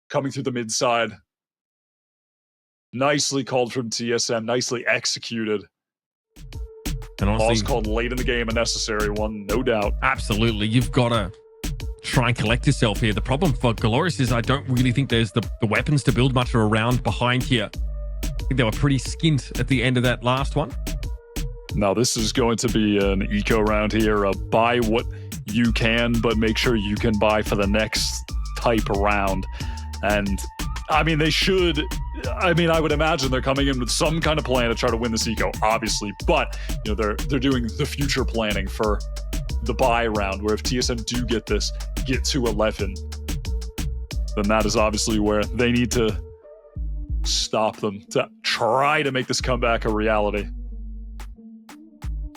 Coming through the mid side. Nicely called from TSM, nicely executed. And honestly, Pause called late in the game, a necessary one, no doubt. absolutely, you've got to try and collect yourself here. The problem for Galorys is I don't really think there's the weapons to build much around behind here. I think they were pretty skint at the end of that last one. Now this is going to be an eco round here. Buy what you can, but make sure you can buy for the next type of round. And I mean, they should. I mean, I would imagine they're coming in with some kind of plan to try to win this eco, obviously. But they're doing the future planning for the buy round, where if TSM do get this, get to 11, then that is obviously where they need to stop them to try to make this comeback a reality.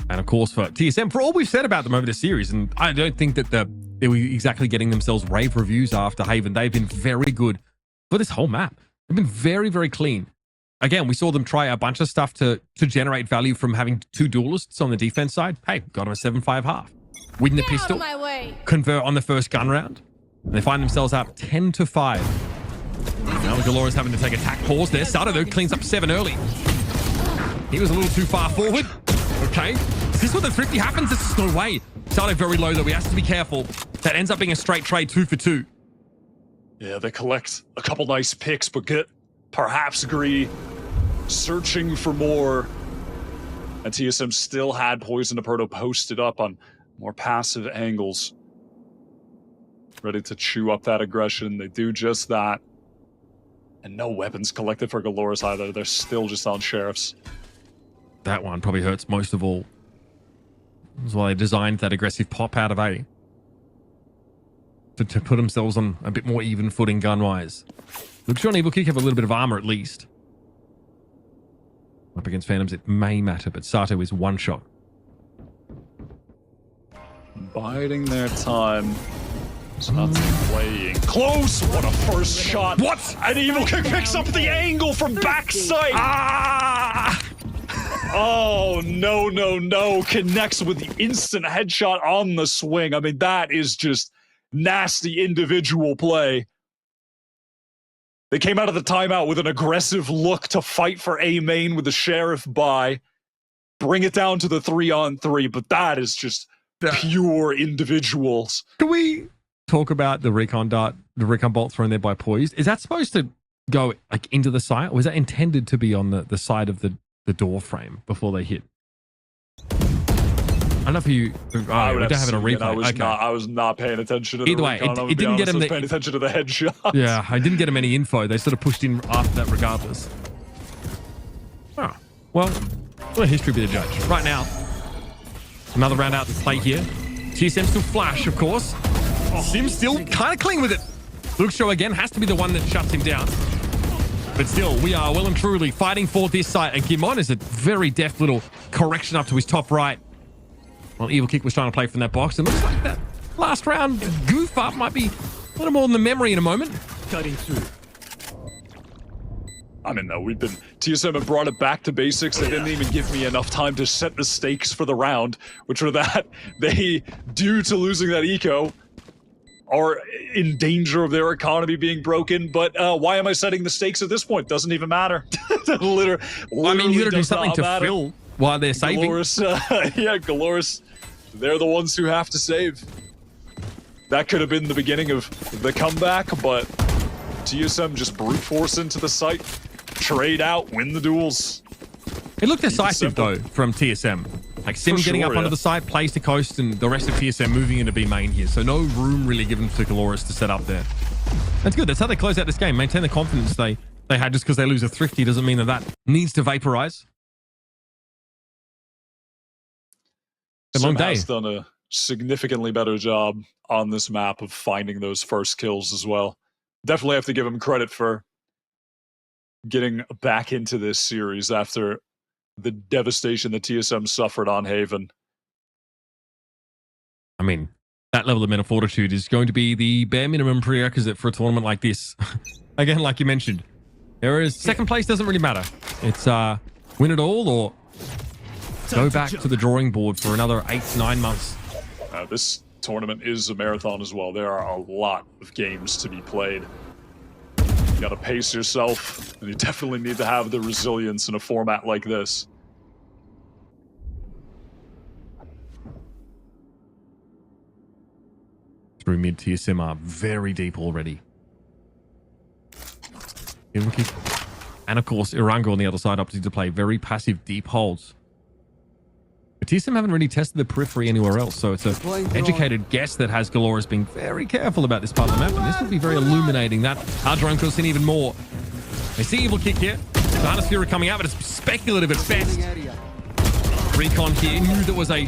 And of course, for TSM, for all we've said about them over the series, and I don't think that they were exactly getting themselves rave reviews after Haven. They've been very good for this whole map. They've been very, very clean. Again, we saw them try a bunch of stuff to generate value from having two duelists on the defense side. Hey, got them a 7-5 half. Win the pistol, convert on the first gun round, and they find themselves up 10-5. Now Galorys having to take attack pause there. Sato, though, cleans up 7 early. He was a little too far forward. Okay. Is this where the thrifty happens? This is no way. Sato very low, though. He has to be careful. That ends up being a straight trade 2 for 2. Yeah, they collect a couple nice picks, but get perhaps greedy, searching for more. And TSM still had Poison and Proto posted up on more passive angles. Ready to chew up that aggression. They do just that. And no weapons collected for Galorys either. They're still just on sheriffs. That one probably hurts most of all. That's why they designed that aggressive pop out of A. To put themselves on a bit more even footing gun-wise. Luxor and Evil Kick have a little bit of armor at least. Up against Phantoms, it may matter, but Sato is one shot. Biding their time. It's not playing close. What a first shot. What? And Evil Kick picks up the angle from backside. Ah! Oh, no, no, no. Connects with the instant headshot on the swing. I mean, that is just nasty individual play. They came out of the timeout with an aggressive look to fight for A main with the Sheriff buy. Bring it down to the 3-on-3, but that is just pure individuals. Can we talk about the recon dart, the recon bolt thrown there by Poised? Is that supposed to go like into the site, or was that intended to be on the side of the door frame before they hit? I don't know if you. We don't have it on replay. I was not paying attention to the Either way, recon, it didn't get him. I was paying attention to the headshot. Yeah, I didn't get him any info. They sort of pushed in after that, regardless. Oh, well, what a history be the judge. Right now, another round out to play here. TSM still flash, of course. Sim still kind of clean with it. Luxor again has to be the one that shuts him down. But still, we are well and truly fighting for this site. And Gimon is a very deft little correction up to his top right. Well, Evil Kick was trying to play from that box. And looks like that last round goof up might be a little more than the memory in a moment. Cutting through. I mean, no, TSM have brought it back to basics. They didn't even give me enough time to set the stakes for the round, which were that they, due to losing that eco, are in danger of their economy being broken. But why am I setting the stakes at this point? Doesn't even matter. literally, I mean, you gotta do something to fill while they're saving. Galorys, yeah, Galorys, they're the ones who have to save. That could have been the beginning of the comeback, but TSM just brute force into the site, trade out, win the duels. It looked decisive though from TSM. Like Sim getting up onto the side, plays to coast, and the rest of TSM moving into B main here. So no room really given to Galorys to set up there. That's good. That's how they close out this game. Maintain the confidence they had. Just because they lose a Thrifty doesn't mean that needs to vaporize. A long day. Sim has done a significantly better job on this map of finding those first kills as well. Definitely have to give him credit for getting back into this series after the devastation that TSM suffered on Haven. I mean, that level of mental fortitude is going to be the bare minimum prerequisite for a tournament like this. Again, like you mentioned, second place doesn't really matter. It's win it all or go back to the drawing board for another 8 to 9 months. This tournament is a marathon as well. There are a lot of games to be played. You got to pace yourself, and you definitely need to have the resilience in a format like this. Through mid, TSM are very deep already. And of course, Irango on the other side opting to play very passive deep holds. But TSM haven't really tested the periphery anywhere else, so it's an educated guess that has Galorys being very careful about this part of the map, and this will be very illuminating. That Adranko's in even more. They see Evil Kick here. The Harness coming out, but it's speculative at best. Recon here knew there was a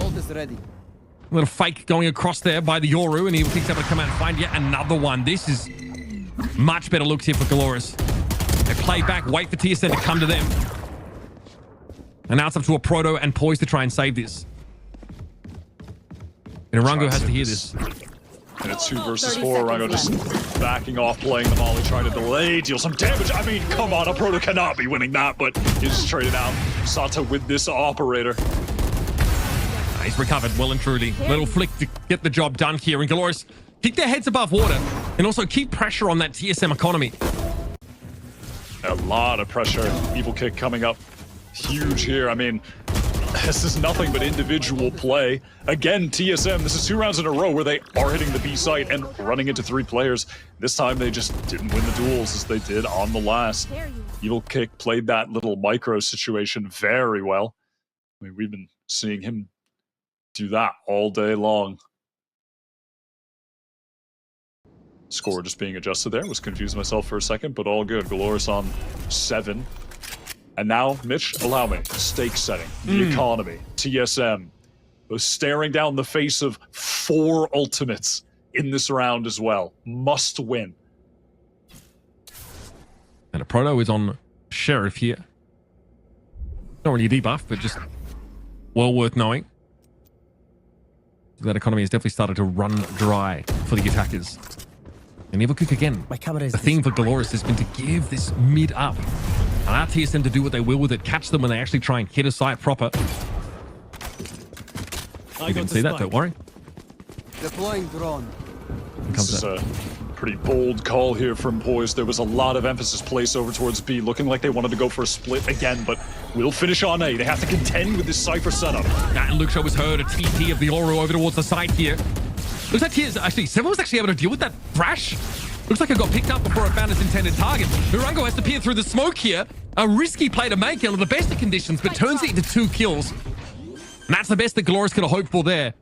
little fake going across there by the Yoru, and Evil Kick's able to come out and find yet another one. This is much better looks here for Galorys. They play back, wait for TSM to come to them. And now it's up to a Proto and Poised to try and save this. And Irango has to hear this. And it's 2 versus 4. Irango just backing off, playing the Molly, trying to delay, deal some damage. I mean, come on, a Proto cannot be winning that, but he's traded out Sata with this operator. He's recovered well and truly. Little flick to get the job done here. And Galorys keep their heads above water and also keep pressure on that TSM economy. A lot of pressure. Evil Kick coming up huge here. I mean, this is nothing but individual play. Again, TSM, this is 2 rounds in a row where they are hitting the B site and running into 3 players. This time they just didn't win the duels as they did on the last. Evil Kick played that little micro situation very well. I mean, we've been seeing him do that all day long. Score just being adjusted there. Was confused myself for a second, but all good. Galorys on 7. And now, Mitch, allow me. Stake setting, the economy, TSM, was staring down the face of 4 ultimates in this round as well. Must win. And a Proto is on Sheriff here. Not really a debuff, but just well worth knowing. That economy has definitely started to run dry for the attackers. And Evil Kick again. The theme for Galorys has been to give this mid up. Allow TSM to do what they will with it. Catch them when they actually try and hit a site proper. You can see that, don't worry. Deploying drone. This is a pretty bold call here from Poised. There was a lot of emphasis placed over towards B, looking like they wanted to go for a split again, but will finish on A. They have to contend with this Cypher setup. And Luke Shaw was heard a TP of the Oro over towards the side here. Looks like Seven was actually able to deal with that thrash. Looks like it got picked up before it found its intended target. Irango has to peer through the smoke here. A risky play to make under the best of conditions, but turns it into 2 kills. And that's the best that Galorys could have hoped for there.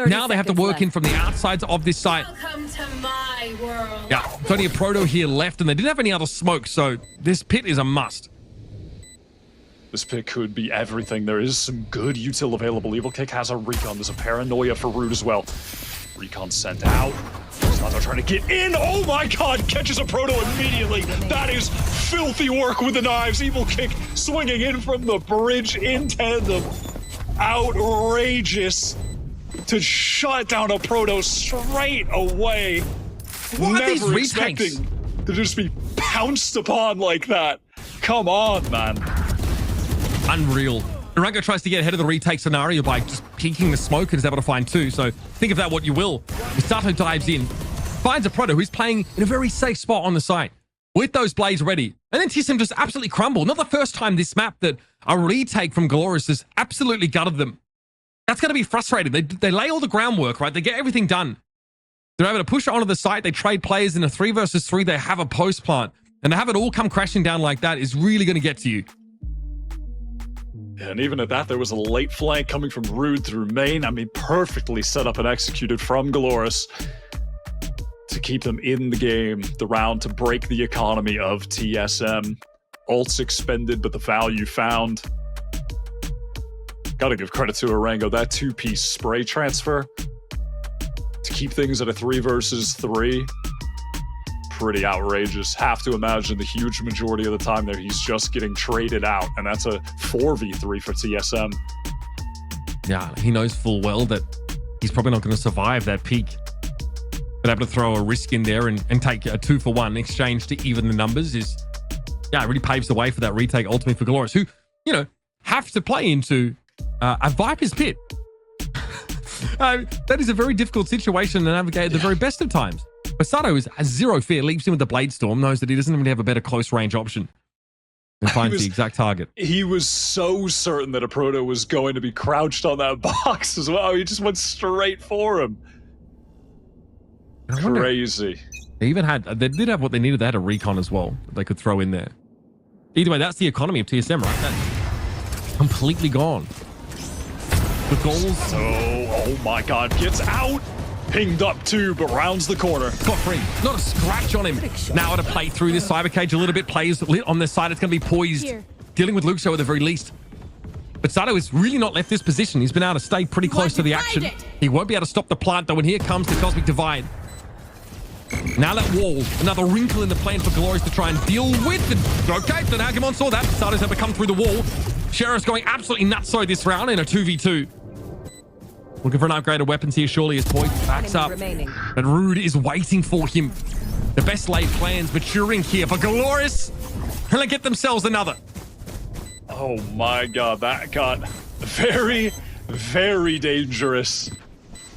Now they have to work in from the outsides of this site. Welcome to my world. Yeah, it's only a Proto here left, and they didn't have any other smoke, so this pit is a must. This pick could be everything. There is some good util available. Evil Kick has a recon. There's a paranoia for Root as well. Recon sent out. Sato trying to get in. Oh my god, catches a Proto immediately. That is filthy work with the knives. Evil Kick swinging in from the bridge in tandem. Outrageous to shut down a Proto straight away. What are these Never retakes? expecting to just be pounced upon like that. Come on, man. Unreal. Irango tries to get ahead of the retake scenario by just peeking the smoke and is able to find 2, so think of that what you will. Sato dives in, finds a Proto who's playing in a very safe spot on the site with those blades ready. And then TSM just absolutely crumble. Not the first time this map that a retake from Galorys has absolutely gutted them. That's going to be frustrating. They lay all the groundwork, right? They get everything done. They're able to push it onto the site. They trade players in a 3 versus 3. They have a post plant. And to have it all come crashing down like that is really going to get to you. And even at that, there was a late flank coming from Rude through main. I mean, perfectly set up and executed from Galorys to keep them in the game, the round to break the economy of TSM. Ults expended, but the value found. Gotta give credit to Arango, that 2-piece spray transfer to keep things at a 3 versus 3. Pretty outrageous. Have to imagine the huge majority of the time there he's just getting traded out, and that's a 4v3 for TSM. Yeah, he knows full well that he's probably not going to survive that peak. But able to throw a risk in there and take a 2-for-1 exchange to even the numbers is, yeah, it really paves the way for that retake ultimately for Galorys, who, you know, have to play into a Viper's pit. That is a very difficult situation to navigate at the very best of times. Sato has zero fear, leaves him with the Blade Storm, knows that he doesn't really have a better close range option, and finds the exact target. He was so certain that a Proto was going to be crouched on that box as well. He just went straight for him. Crazy. They did have what they needed. They had a recon as well that they could throw in there. Either way, that's the economy of TSM, right? That's completely gone. The goals. Oh my God, gets out. Pinged up too, but rounds the corner. Got free. Not a scratch on him. Now to play through this cyber cage a little bit. Plays lit on this side. It's going to be poised. Dealing with Luxo at the very least. But Sato has really not left this position. He's been able to stay pretty close to the action. He won't be able to stop the plant though. And here comes the Cosmic Divide. Now that wall. Another wrinkle in the plan for Galorys to try and deal with. And okay, the Nagamon saw that. Sato's able to come through the wall. Sheriff's going absolutely nuts this round in a 2v2. Looking for an upgraded weapons here, surely, as Poised backs up. But Rude is waiting for him. The best laid plans maturing here for Galorys. And they get themselves another. Oh my God, that got very, very dangerous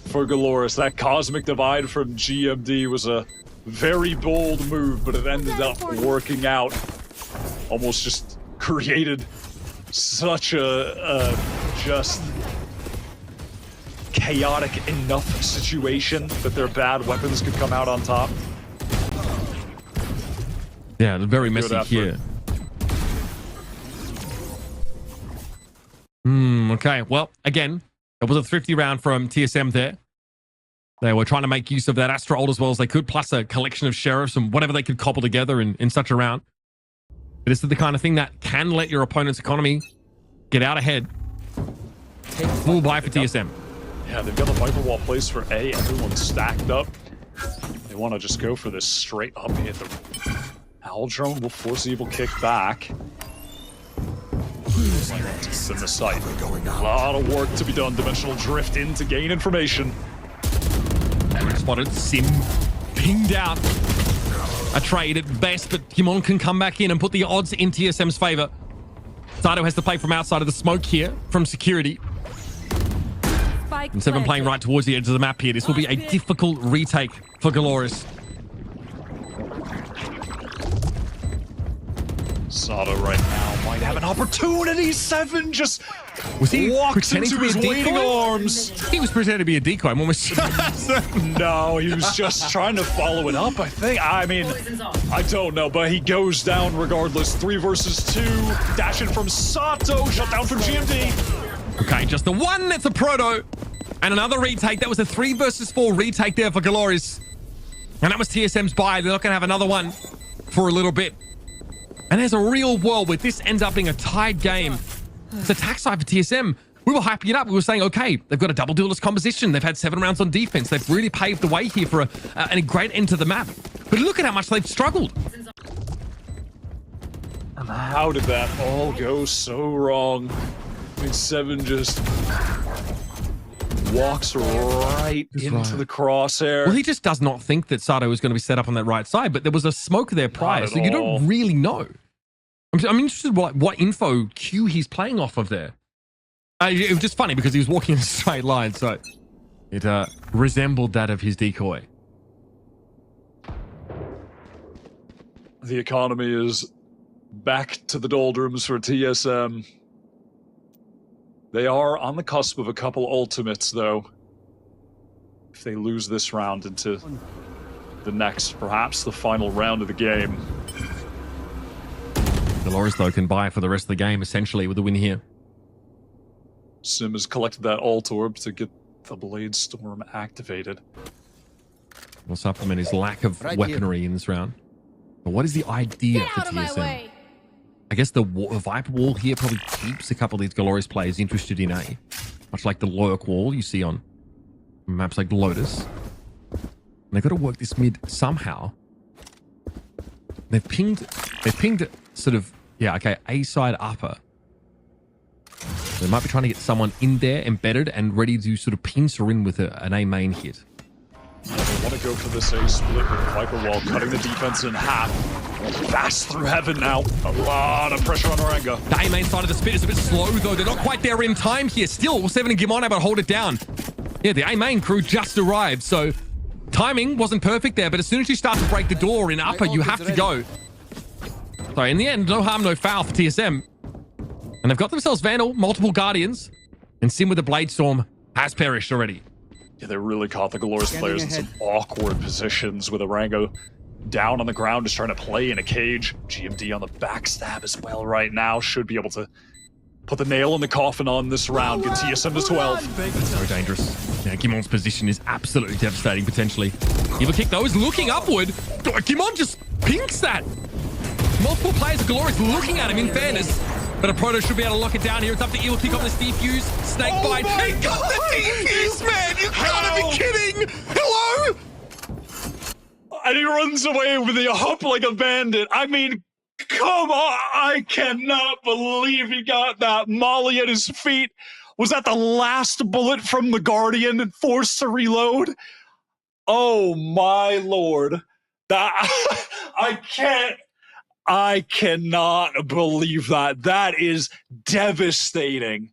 for Galorys. That Cosmic Divide from GMD was a very bold move, but it ended up working out. Almost just created such a just chaotic enough situation that their bad weapons could come out on top. Yeah, very messy here. Okay, well, again, it was a thrifty round from TSM there. They were trying to make use of that Astra ult as well as they could, plus a collection of sheriffs and whatever they could cobble together in such a round. But it's the kind of thing that can let your opponent's economy get out ahead. Full buy for TSM. Yeah, they've got the Viper Wall placed for A. Everyone's stacked up. They want to just go for this straight up hit. The Owl Drone will force Evil kick back. In the site. A lot of work to be done. Dimensional drift in to gain information. Spotted. Sim pinged out. A trade at best, but Kimon can come back in and put the odds in TSM's favor. Sato has to play from outside of the smoke here from security. And 7 playing right towards the edge of the map here. This will be a difficult retake for Galorys. Sato right now might have an opportunity. 7 just was he walks pretending into to be his a decoy? waiting arms. He was pretending to be a decoy. I'm almost No, he was just trying to follow it up, I think. I mean, I don't know, but he goes down regardless. 3 versus 2. Dashing from Sato. Shut down from GMD. Okay, just the one. That's a proto. And another retake. That was a 3 versus 4 retake there for Galorys. And that was TSM's buy. They're not going to have another one for a little bit. And there's a real world where this ends up being a tied game. It's a tax side for TSM. We were hyping it up. We were saying, okay, they've got a double duelist composition. They've had 7 rounds on defense. They've really paved the way here for a great end to the map. But look at how much they've struggled. And how did that all go so wrong? I mean, 7 just walks right into the crosshair. Well, he just does not think that Sato was going to be set up on that right side, but there was a smoke there prior, so you don't really know. I'm interested what info Q he's playing off of there. It was just funny because he was walking in a straight line, so it resembled that of his decoy. The economy is back to the doldrums for TSM. They are on the cusp of a couple ultimates, though. If they lose this round into the next, perhaps the final round of the game. Galorys, though, can buy for the rest of the game, essentially, with the win here. Sim has collected that Alt Orb to get the Blade Storm activated. We'll supplement his lack of weaponry in this round. But what is the idea for TSM? I guess the Viper Wall here probably keeps a couple of these Galorys players interested in A. Much like the Lurk Wall you see on maps like Lotus. And they've got to work this mid somehow. They've pinged sort of, yeah, okay, A side upper. They might be trying to get someone in there, embedded, and ready to sort of pincer in with an A main hit. They want to go for this A split with Viper Wall, cutting the defense in half. Fast through heaven now. A lot of pressure on Oranga. The A main side of the split is a bit slow, though. They're not quite there in time here. Still, Seven and Gimon able to hold it down. Yeah, the A main crew just arrived, so timing wasn't perfect there, but as soon as you start to break the door in upper, you have to go. So in the end, no harm, no foul for TSM. And they've got themselves Vandal, multiple Guardians, and Sim with the Blade Storm has perished already. Yeah, they really caught the Galorys players in some awkward positions with Orango down on the ground, just trying to play in a cage. GMD on the backstab as well right now. Should be able to put the nail in the coffin on this round. Get TSM to 12. That's so dangerous. Yeah, Gimon's position is absolutely devastating, potentially. Evil kick, though, is looking upward. Gimon just pinks that. Multiple players of Galorys looking at him, in fairness. But a Proto should be able to lock it down here. It's up to Evil kick on this defuse. Snake bite. He got the defuse, man! You gotta be kidding! Hello? And he runs away with the hop like a bandit. I mean, come on. I cannot believe he got that Molly at his feet. Was that the last bullet from the Guardian and forced to reload? Oh my lord. That I cannot believe that. That is devastating.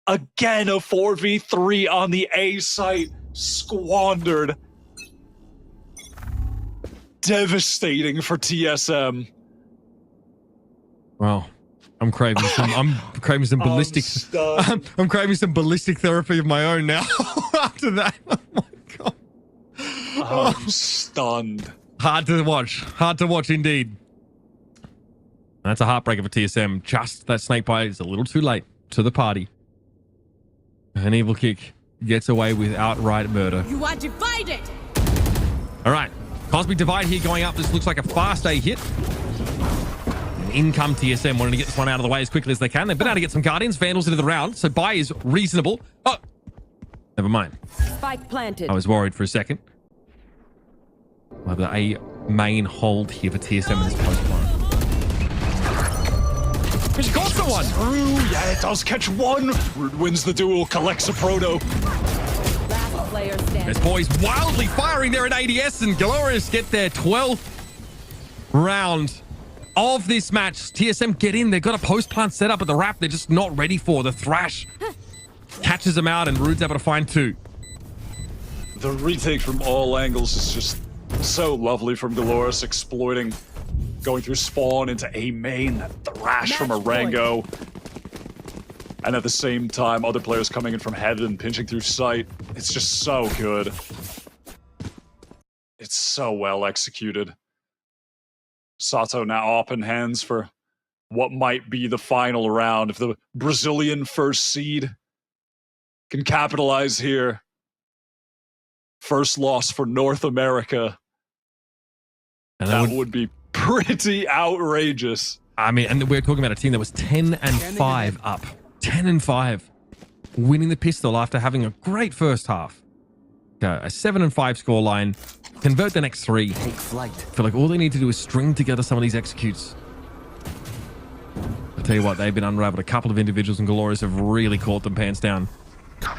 Again, a 4v3 on the A site. Squandered. Devastating for TSM. Well, I'm craving some ballistic I'm craving some ballistic therapy of my own now after that. Oh my god. I'm stunned. Hard to watch indeed. That's a heartbreaker for TSM. Just that snake bite is a little too late to the party. An Evil kick gets away with outright murder. You are divided. All right, Cosmic Divide here going up. This looks like a fast A hit. And in come TSM, wanting to get this one out of the way as quickly as they can. They've been able to get some Guardians, Vandals into the round, so buy is reasonable. Oh, never mind. Spike planted. I was worried for a second. We'll have the A main hold here for TSM in this post line. She caught someone! Yeah, it does catch one. Rude wins the duel, collects a Proto. Last player standing. There's Poised wildly firing there at ADS, and Galorys get their 12th round of this match. TSM get in. They've got a post plant set up at the wrap. They're just not ready for. The Thrash catches them out, and Rude's able to find two. The retake from all angles is just so lovely from Galorys, exploiting going through spawn into A main, that thrash from Orango. And at the same time, other players coming in from heaven, pinching through sight. It's just so good. It's so well executed. Sato now up in hands for what might be the final round. If the Brazilian first seed can capitalize here. First loss for North America. And that would be pretty outrageous. I mean, and we're talking about a team that was 10-5 up. 10-5. Winning the pistol after having a great first half. A 7-5 scoreline. Convert the next 3. Take flight. I feel like all they need to do is string together some of these executes. I'll tell you what, they've been unraveled. A couple of individuals and Galorys have really caught them pants down. All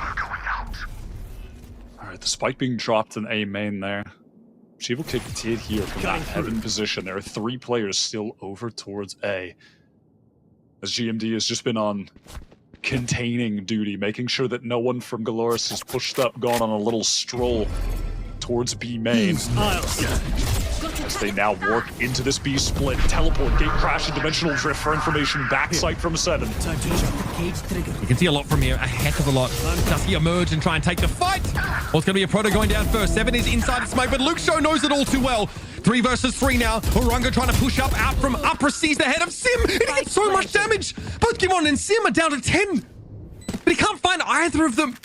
right, the spike being dropped in A main there. Evil kick did here from that heaven position. There are 3 players still over towards A. As GMD has just been on containing duty, making sure that no one from Galorys has pushed up, gone on a little stroll towards B main. As they now work into this B split. Teleport, gate crash, and dimensional drift for information. Backside from 7. You can see a lot from here, a heck of a lot. Dusky emerge and try and take the fight. Well, it's going to be a Proto going down first. 7 is inside the smoke, but Luke Show knows it all too well. 3 versus 3 now. Orango trying to push up, out from upper seas, the head of Sim. It gets so much damage. Both Gimon and Sim are down to 10. But but he can't find either of them.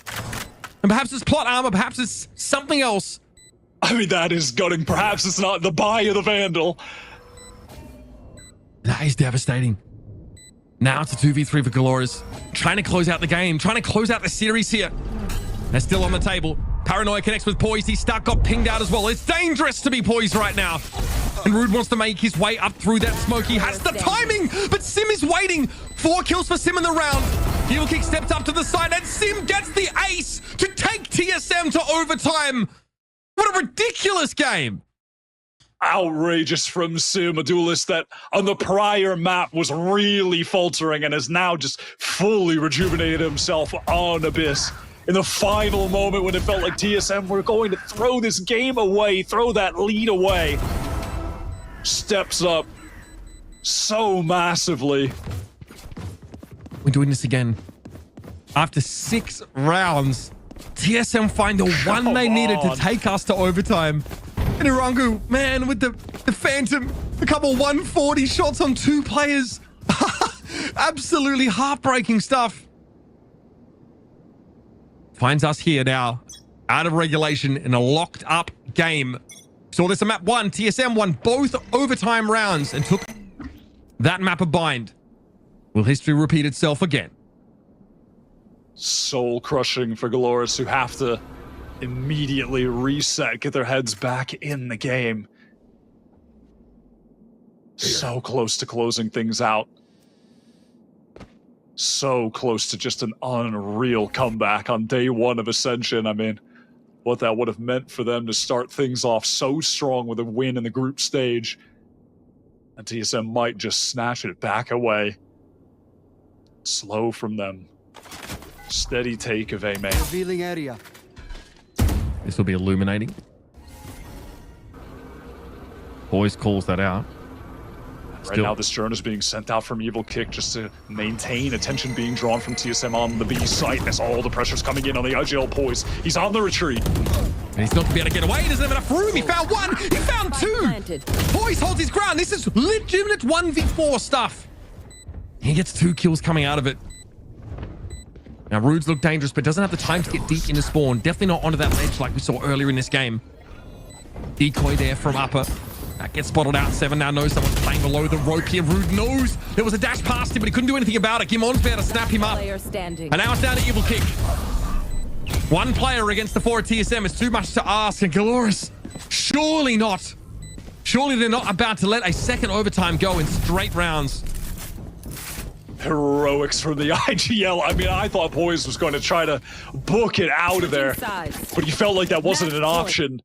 And perhaps it's plot armor, perhaps it's something else. I mean, that is gutting. Perhaps it's not the buy of the Vandal. That is devastating. Now it's a 2v3 for Galorys. Trying to close out the game, trying to close out the series here. They're still on the table. Paranoia connects with Poised. He's stuck, got pinged out as well. It's dangerous to be Poised right now. And Rude wants to make his way up through that smoke. He has the timing, but Sim is waiting. 4 kills for Sim in the round. Heel kick steps up to the side, and Sim gets the ace to take TSM to overtime. What a ridiculous game. Outrageous from Sim, a duelist that on the prior map was really faltering and has now just fully rejuvenated himself on Abyss. In the final moment when it felt like TSM were going to throw this game away, throw that lead away, steps up so massively. We're doing this again. After 6 rounds, TSM find the one they needed to take us to overtime. And Irangu, man, with the Phantom, a couple 140 shots on 2 players. Absolutely heartbreaking stuff. Finds us here now, out of regulation in a locked up game. Saw this on map 1. TSM won both overtime rounds and took that map of bind. Will history repeat itself again? Soul crushing for Galorys, who have to immediately reset, get their heads back in the game. So close to closing things out. So close to just an unreal comeback on day 1 of Ascension. I mean, what that would have meant for them to start things off so strong with a win in the group stage. And TSM might just snatch it back away. Slow from them. Steady take of A main. Revealing area. This will be illuminating. Poised calls that out. Right now, this drone is being sent out from Evil Kick just to maintain attention being drawn from TSM on the B site as all the pressure's coming in on the IGL Poise. He's on the retreat. And he's not going to be able to get away. He doesn't have enough room. He found 1. He found 2. Poise holds his ground. This is legitimate 1v4 stuff. He gets 2 kills coming out of it. Now, Rudes look dangerous, but doesn't have the time to get deep into spawn. Definitely not onto that ledge like we saw earlier in this game. Decoy there from upper. That gets spotted out. 7 now knows someone's playing below the rope here. Rude knows there was a dash past him, but he couldn't do anything about it. Gimon's there to snap him up. And now it's down to Evil Kick. 1 player against the 4 at TSM is too much to ask. And Galorys, surely not. Surely they're not about to let a second overtime go in straight rounds. Heroics from the IGL. I mean, I thought Poise was going to try to book it out of there, but he felt like that wasn't an option.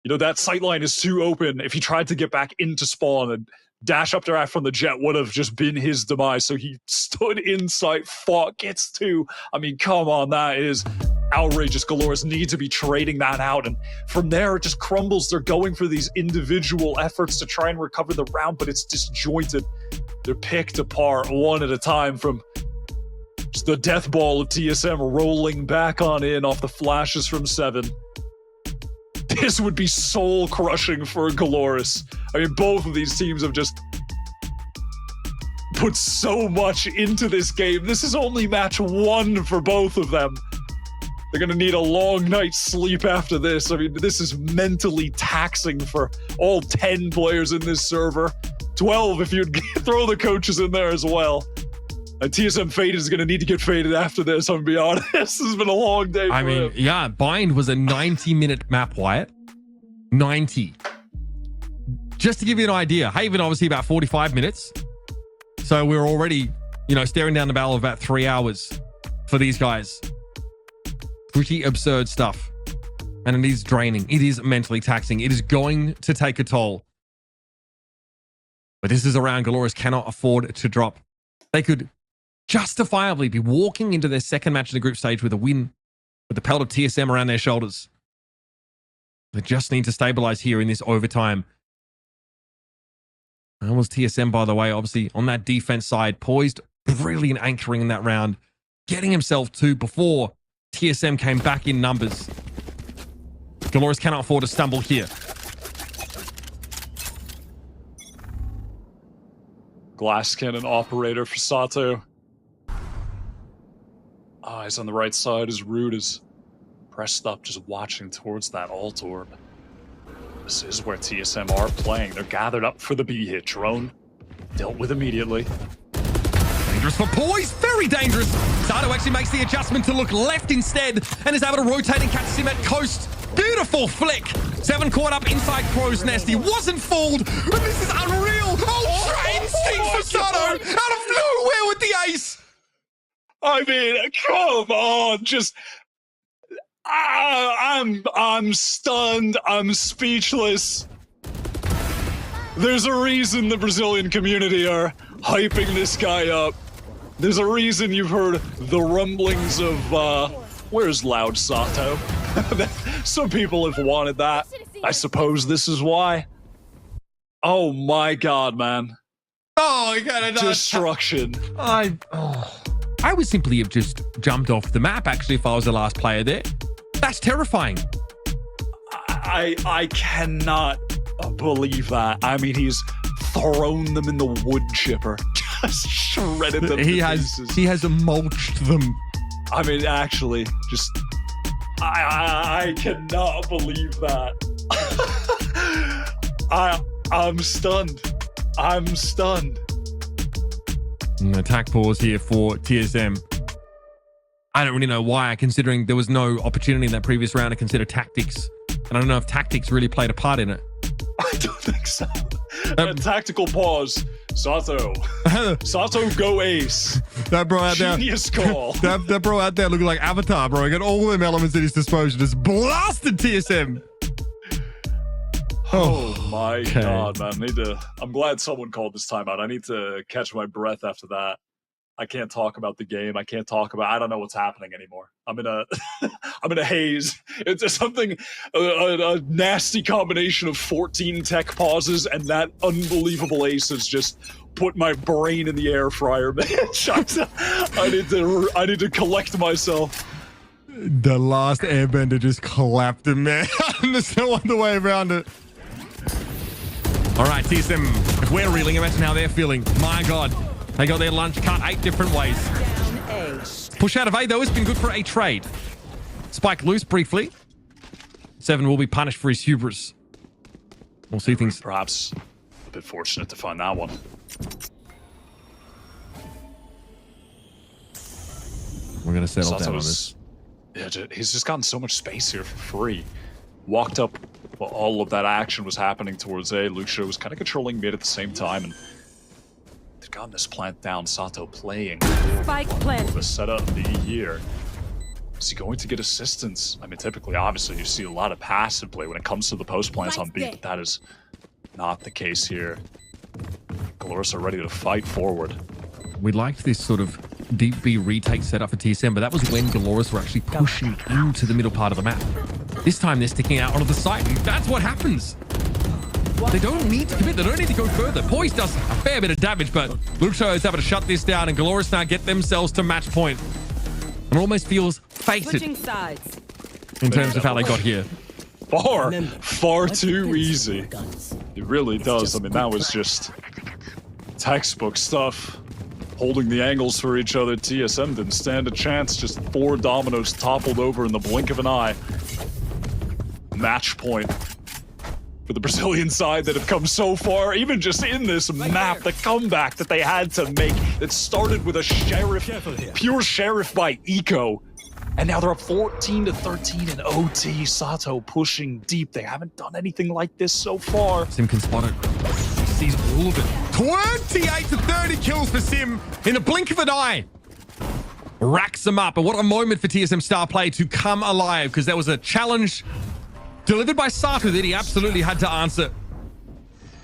You know, that sightline is too open. If he tried to get back into spawn and dash up there from the jet would have just been his demise. So he stood inside, fought, gets 2. I mean, come on, that is outrageous. Galorys need to be trading that out. And from there, it just crumbles. They're going for these individual efforts to try and recover the round, but it's disjointed. They're picked apart one at a time from just the death ball of TSM rolling back on in off the flashes from 7. This would be soul-crushing for Galorys. I mean, both of these teams have just put so much into this game. This is only match 1 for both of them. They're going to need a long night's sleep after this. I mean, this is mentally taxing for all 10 players in this server. 12 if you'd throw the coaches in there as well. And TSM Faded is going to need to get faded after this, I'm going to be honest. This has been a long day for him. Yeah, Bind was a 90-minute map, Wyatt. 90. Just to give you an idea, Haven obviously about 45 minutes. So we're already, staring down the barrel of about 3 hours for these guys. Pretty absurd stuff. And it is draining. It is mentally taxing. It is going to take a toll. But this is a round Galorys cannot afford to drop. They could justifiably be walking into their second match of the group stage with a win, with the pelt of TSM around their shoulders. They just need to stabilize here in this overtime. That was TSM, by the way, obviously on that defense side, Poised, brilliant anchoring in that round, getting himself 2 before TSM came back in numbers. Galorys cannot afford to stumble here. Glass cannon operator for Sato. Eyes on the right side as Rude is pressed up, just watching towards that alt orb. This is where TSM are playing. They're gathered up for the B hit. Drone dealt with immediately. Dangerous for Poise. Very dangerous. Sato actually makes the adjustment to look left instead and is able to rotate and catch Sim at coast. Beautiful flick. 7 caught up inside Crow's Nest. He wasn't fooled. And this is unreal. Ultra instinct for Sato. Out of nowhere with the ace. I mean, come on, just I'm stunned. I'm speechless. There's a reason the Brazilian community are hyping this guy up. There's a reason you've heard the rumblings of where's Loud Sato? Some people have wanted that. I suppose this is why. Oh my god, man. Oh, you got destruction. I would simply have just jumped off the map, actually, if I was the last player there. That's terrifying. I cannot believe that. I mean, he's thrown them in the wood chipper. Just shredded them to pieces. He has mulched them. I mean, actually, just... I cannot believe that. I'm stunned. I'm stunned. Attack pause here for TSM. I don't really know why, considering there was no opportunity in that previous round to consider tactics. And I don't know if tactics really played a part in it. I don't think so. A tactical pause. Sato. Sato go ace. That bro out there. Genius call. that bro out there looking like Avatar, bro. He got all them elements at his disposal. Just blasted TSM. Oh my god, man. I'm glad someone called this timeout. I need to catch my breath after that. I can't talk about the game. I don't know what's happening anymore. I'm in a haze. It's something, a nasty combination of 14 tech pauses and that unbelievable ace has just put my brain in the air fryer, man. I need to collect myself. The last airbender just clapped him, man. There's no other way around it. All right, TSM, if we're reeling, imagine how they're feeling. My God. They got their lunch cut 8 different ways. Push out of A, though, has been good for a trade. Spike loose briefly. 7 will be punished for his hubris. We'll see things. Perhaps a bit fortunate to find that one. We're going to settle down on this. Yeah, he's just gotten so much space here for free. Walked up while all of that action was happening towards A. Lucio was kind of controlling mid at the same time, and they've gotten this plant down. Sato playing Spike plant. the setup of the year. Is he going to get assistance? I mean, typically, obviously, you see a lot of passive play when it comes to the post plants on B, but that is not the case here. Galorys are ready to fight forward. We liked this sort of deep B retake setup for TSM, but that was when Galorys were actually pushing into the middle part of the map. This time they're sticking out onto the side, and that's what happens. They don't need to commit, they don't need to go further. Poise does a fair bit of damage, but Lucio is able to shut this down, and Galorys now get themselves to match point. It almost feels fated Switching sides. in terms of how they got here. Far too easy. It really does. I mean, that was just textbook stuff. Holding the angles for each other. TSM didn't stand a chance. Just 4 dominoes toppled over in the blink of an eye. Match point for the Brazilian side that have come so far, even just in this map, the comeback that they had to make. It started with a sheriff, pure sheriff by Eco. And now they're up 14-13 in OT. Sato pushing deep. They haven't done anything like this so far. Sim can spot it. Sees all of it. 28-30 kills for Sim in a blink of an eye. Racks them up. And what a moment for TSM star play to come alive, because there was a challenge delivered by Sato that he absolutely had to answer.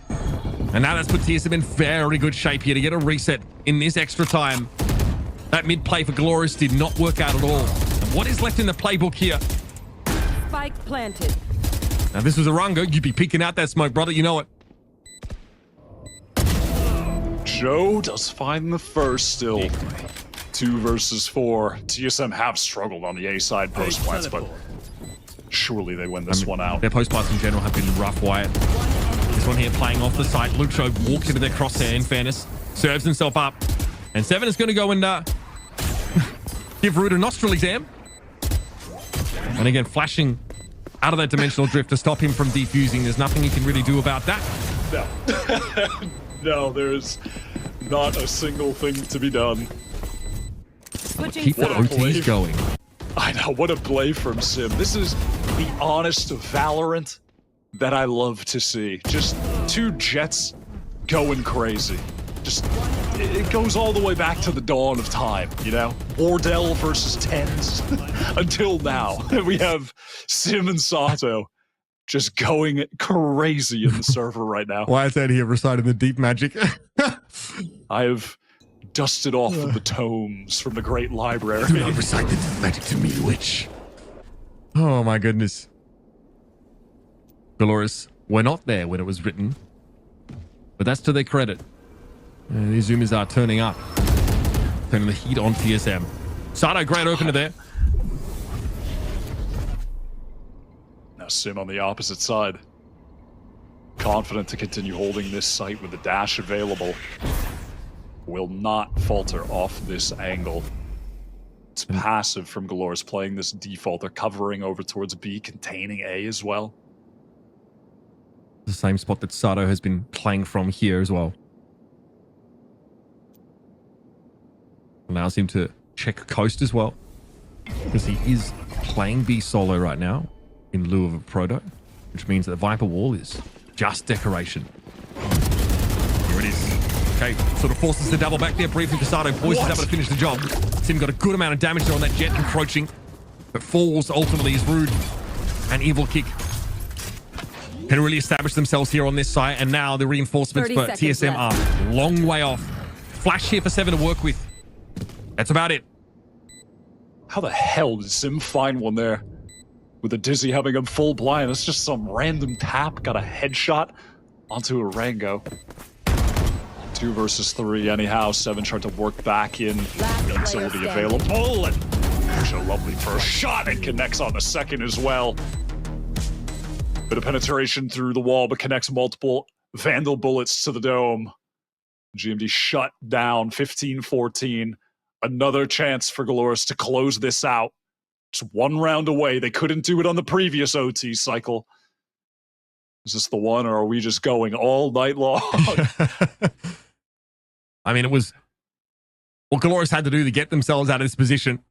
And now that's put TSM in very good shape here to get a reset in this extra time. That mid play for Galorys did not work out at all. What is left in the playbook here? Spike planted. Now, this was a Rungo. You'd be peeking out that smoke, brother. You know it. Joe does find the first still. 2 versus 4. TSM have struggled on the A side post plants, but surely they win this one out. Their post plants in general have been rough, Wyatt. This one here playing off the site. Lucio walked into their crosshair, in fairness. Serves himself up. And 7 is going to go and Give Root a nostril exam. And again, flashing out of that dimensional drift to stop him from defusing. There's nothing he can really do about that. No. No, there's not a single thing to be done. Keep the OTs going. I know, what a play from Sim. This is the honest Valorant that I love to see. Just two Jets going crazy. Just, it goes all the way back to the dawn of time, you know? Wardell versus Tens. Until now, we have Sim and Sato just going crazy in the server right now. Why is that here reciting the deep magic? I have dusted off the tomes from the great library. Do not recite the deep magic to me, witch. Oh my goodness. Galorys were not there when it was written, but that's to their credit. These Zoomers are turning up. Turning the heat on TSM. Sato, great opener there. Now Sim on the opposite side. Confident to continue holding this site with the dash available. Will not falter off this angle. It's passive from Galorys playing this default. They're covering over towards B, containing A as well. The same spot that Sato has been playing from here as well. Allows him to check coast as well, because he is playing B solo right now in lieu of a proto, which means that the Viper wall is just decoration. Here it is. Okay, sort of forces the double back there briefly for Sato. POISED is able to finish the job. Sim got a good amount of damage there on that jet encroaching, but falls ultimately is Rude and Evil Kick can really establish themselves here on this site, and now the reinforcements for TSM are a long way off. Flash here for 7 to work with. That's about it. How the hell did Sim find one there? With a Dizzy having him full blind. It's just some random tap. Got a headshot onto a Rango. 2 versus 3 anyhow. 7 trying to work back in. Utility available. And there's a lovely first shot. And connects on the second as well. Bit of penetration through the wall, but connects multiple Vandal bullets to the dome. GMD shut down 15-14. Another chance for Galorys to close this out. Just 1 round away. They couldn't do it on the previous OT cycle. Is this the one, or are we just going all night long? I mean, it was what Galorys had to do to get themselves out of this position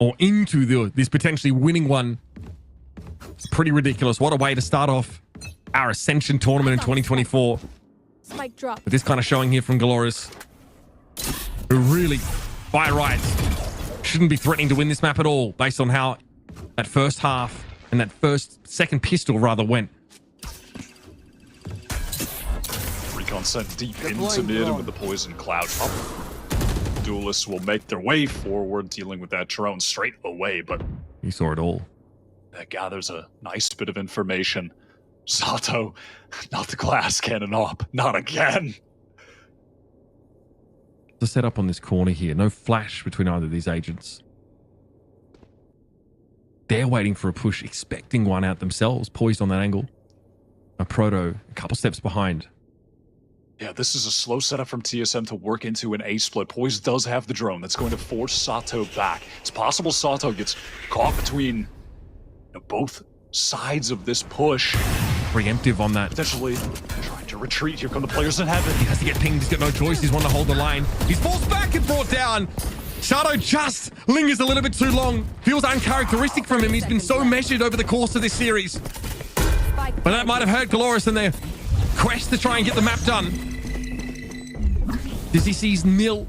or into this potentially winning one. It's pretty ridiculous. What a way to start off our Ascension tournament in 2024. Spike drop. But this kind of showing here from Galorys, who really, by rights, shouldn't be threatening to win this map at all, based on how that first half and that second pistol rather went. Recon sent deep into mid, and with the poison cloud up, duelists will make their way forward, dealing with that drone straight away, but You saw it all. that gathers a nice bit of information. Sato, not the glass cannon op, not again. The setup on this corner here, no flash between either of these agents. They're waiting for a push, expecting one out themselves, poised on that angle. A proto, a couple steps behind. Yeah, this is a slow setup from TSM to work into an A split. Poise does have the drone. That's going to force Sato back. It's possible Sato gets caught between both sides of this push. Preemptive on that. Potentially trying to retreat. Here come the players in heaven. He has to get pinged. He's got no choice. He's one to hold the line. He's forced back and brought down. Sato just lingers a little bit too long. Feels uncharacteristic from him. He's been so measured over the course of this series. But that might have hurt Galorys in their quest to try and get the map done. Dizzy sees nil.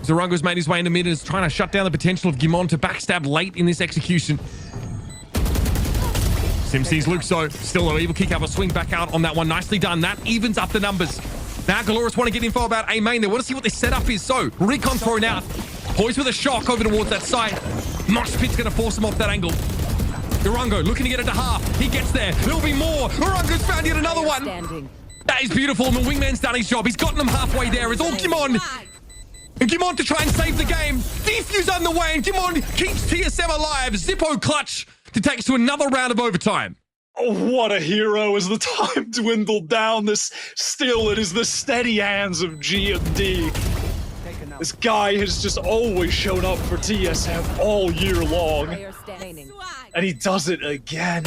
Zorango's made his way into mid and is trying to shut down the potential of Gimon to backstab late in this execution. Sim sees Luxo. Still an evil kick up a swing back out on that one. Nicely done. That evens up the numbers. Now Galorys want to get info about A main. They want to see what their setup is. So, recon thrown out. Poised with a shock over towards that side. Mosh Pit's going to force him off that angle. Zorango looking to get it to half. He gets there. There'll be more. Zorango's found yet another one. Standing. That is beautiful. And the wingman's done his job. He's gotten them halfway there. It's all Gimon. And Gimon to try and save the game. Defuse on the way. And Gimon keeps TSM alive. Zippo clutch to take us to another round of overtime. Oh, what a hero as the time dwindled down. It is the steady hands of G&D. This guy has just always shown up for TSM all year long. Player standing. And he does it again.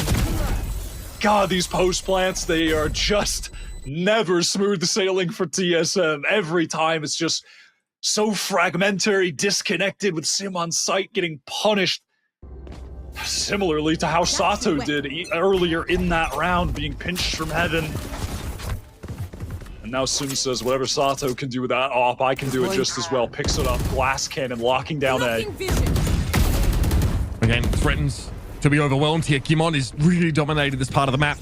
God, these post plants, they are just never smooth sailing for TSM. Every time it's just so fragmentary, disconnected, with Sim on site getting punished. Similarly to how Sato did earlier in that round, being pinched from heaven. And now Sim says, whatever Sato can do with that op, I can do it just as well. Picks it up, glass cannon, locking down A. Again, threatens to be overwhelmed here. Gimon is really dominated this part of the map.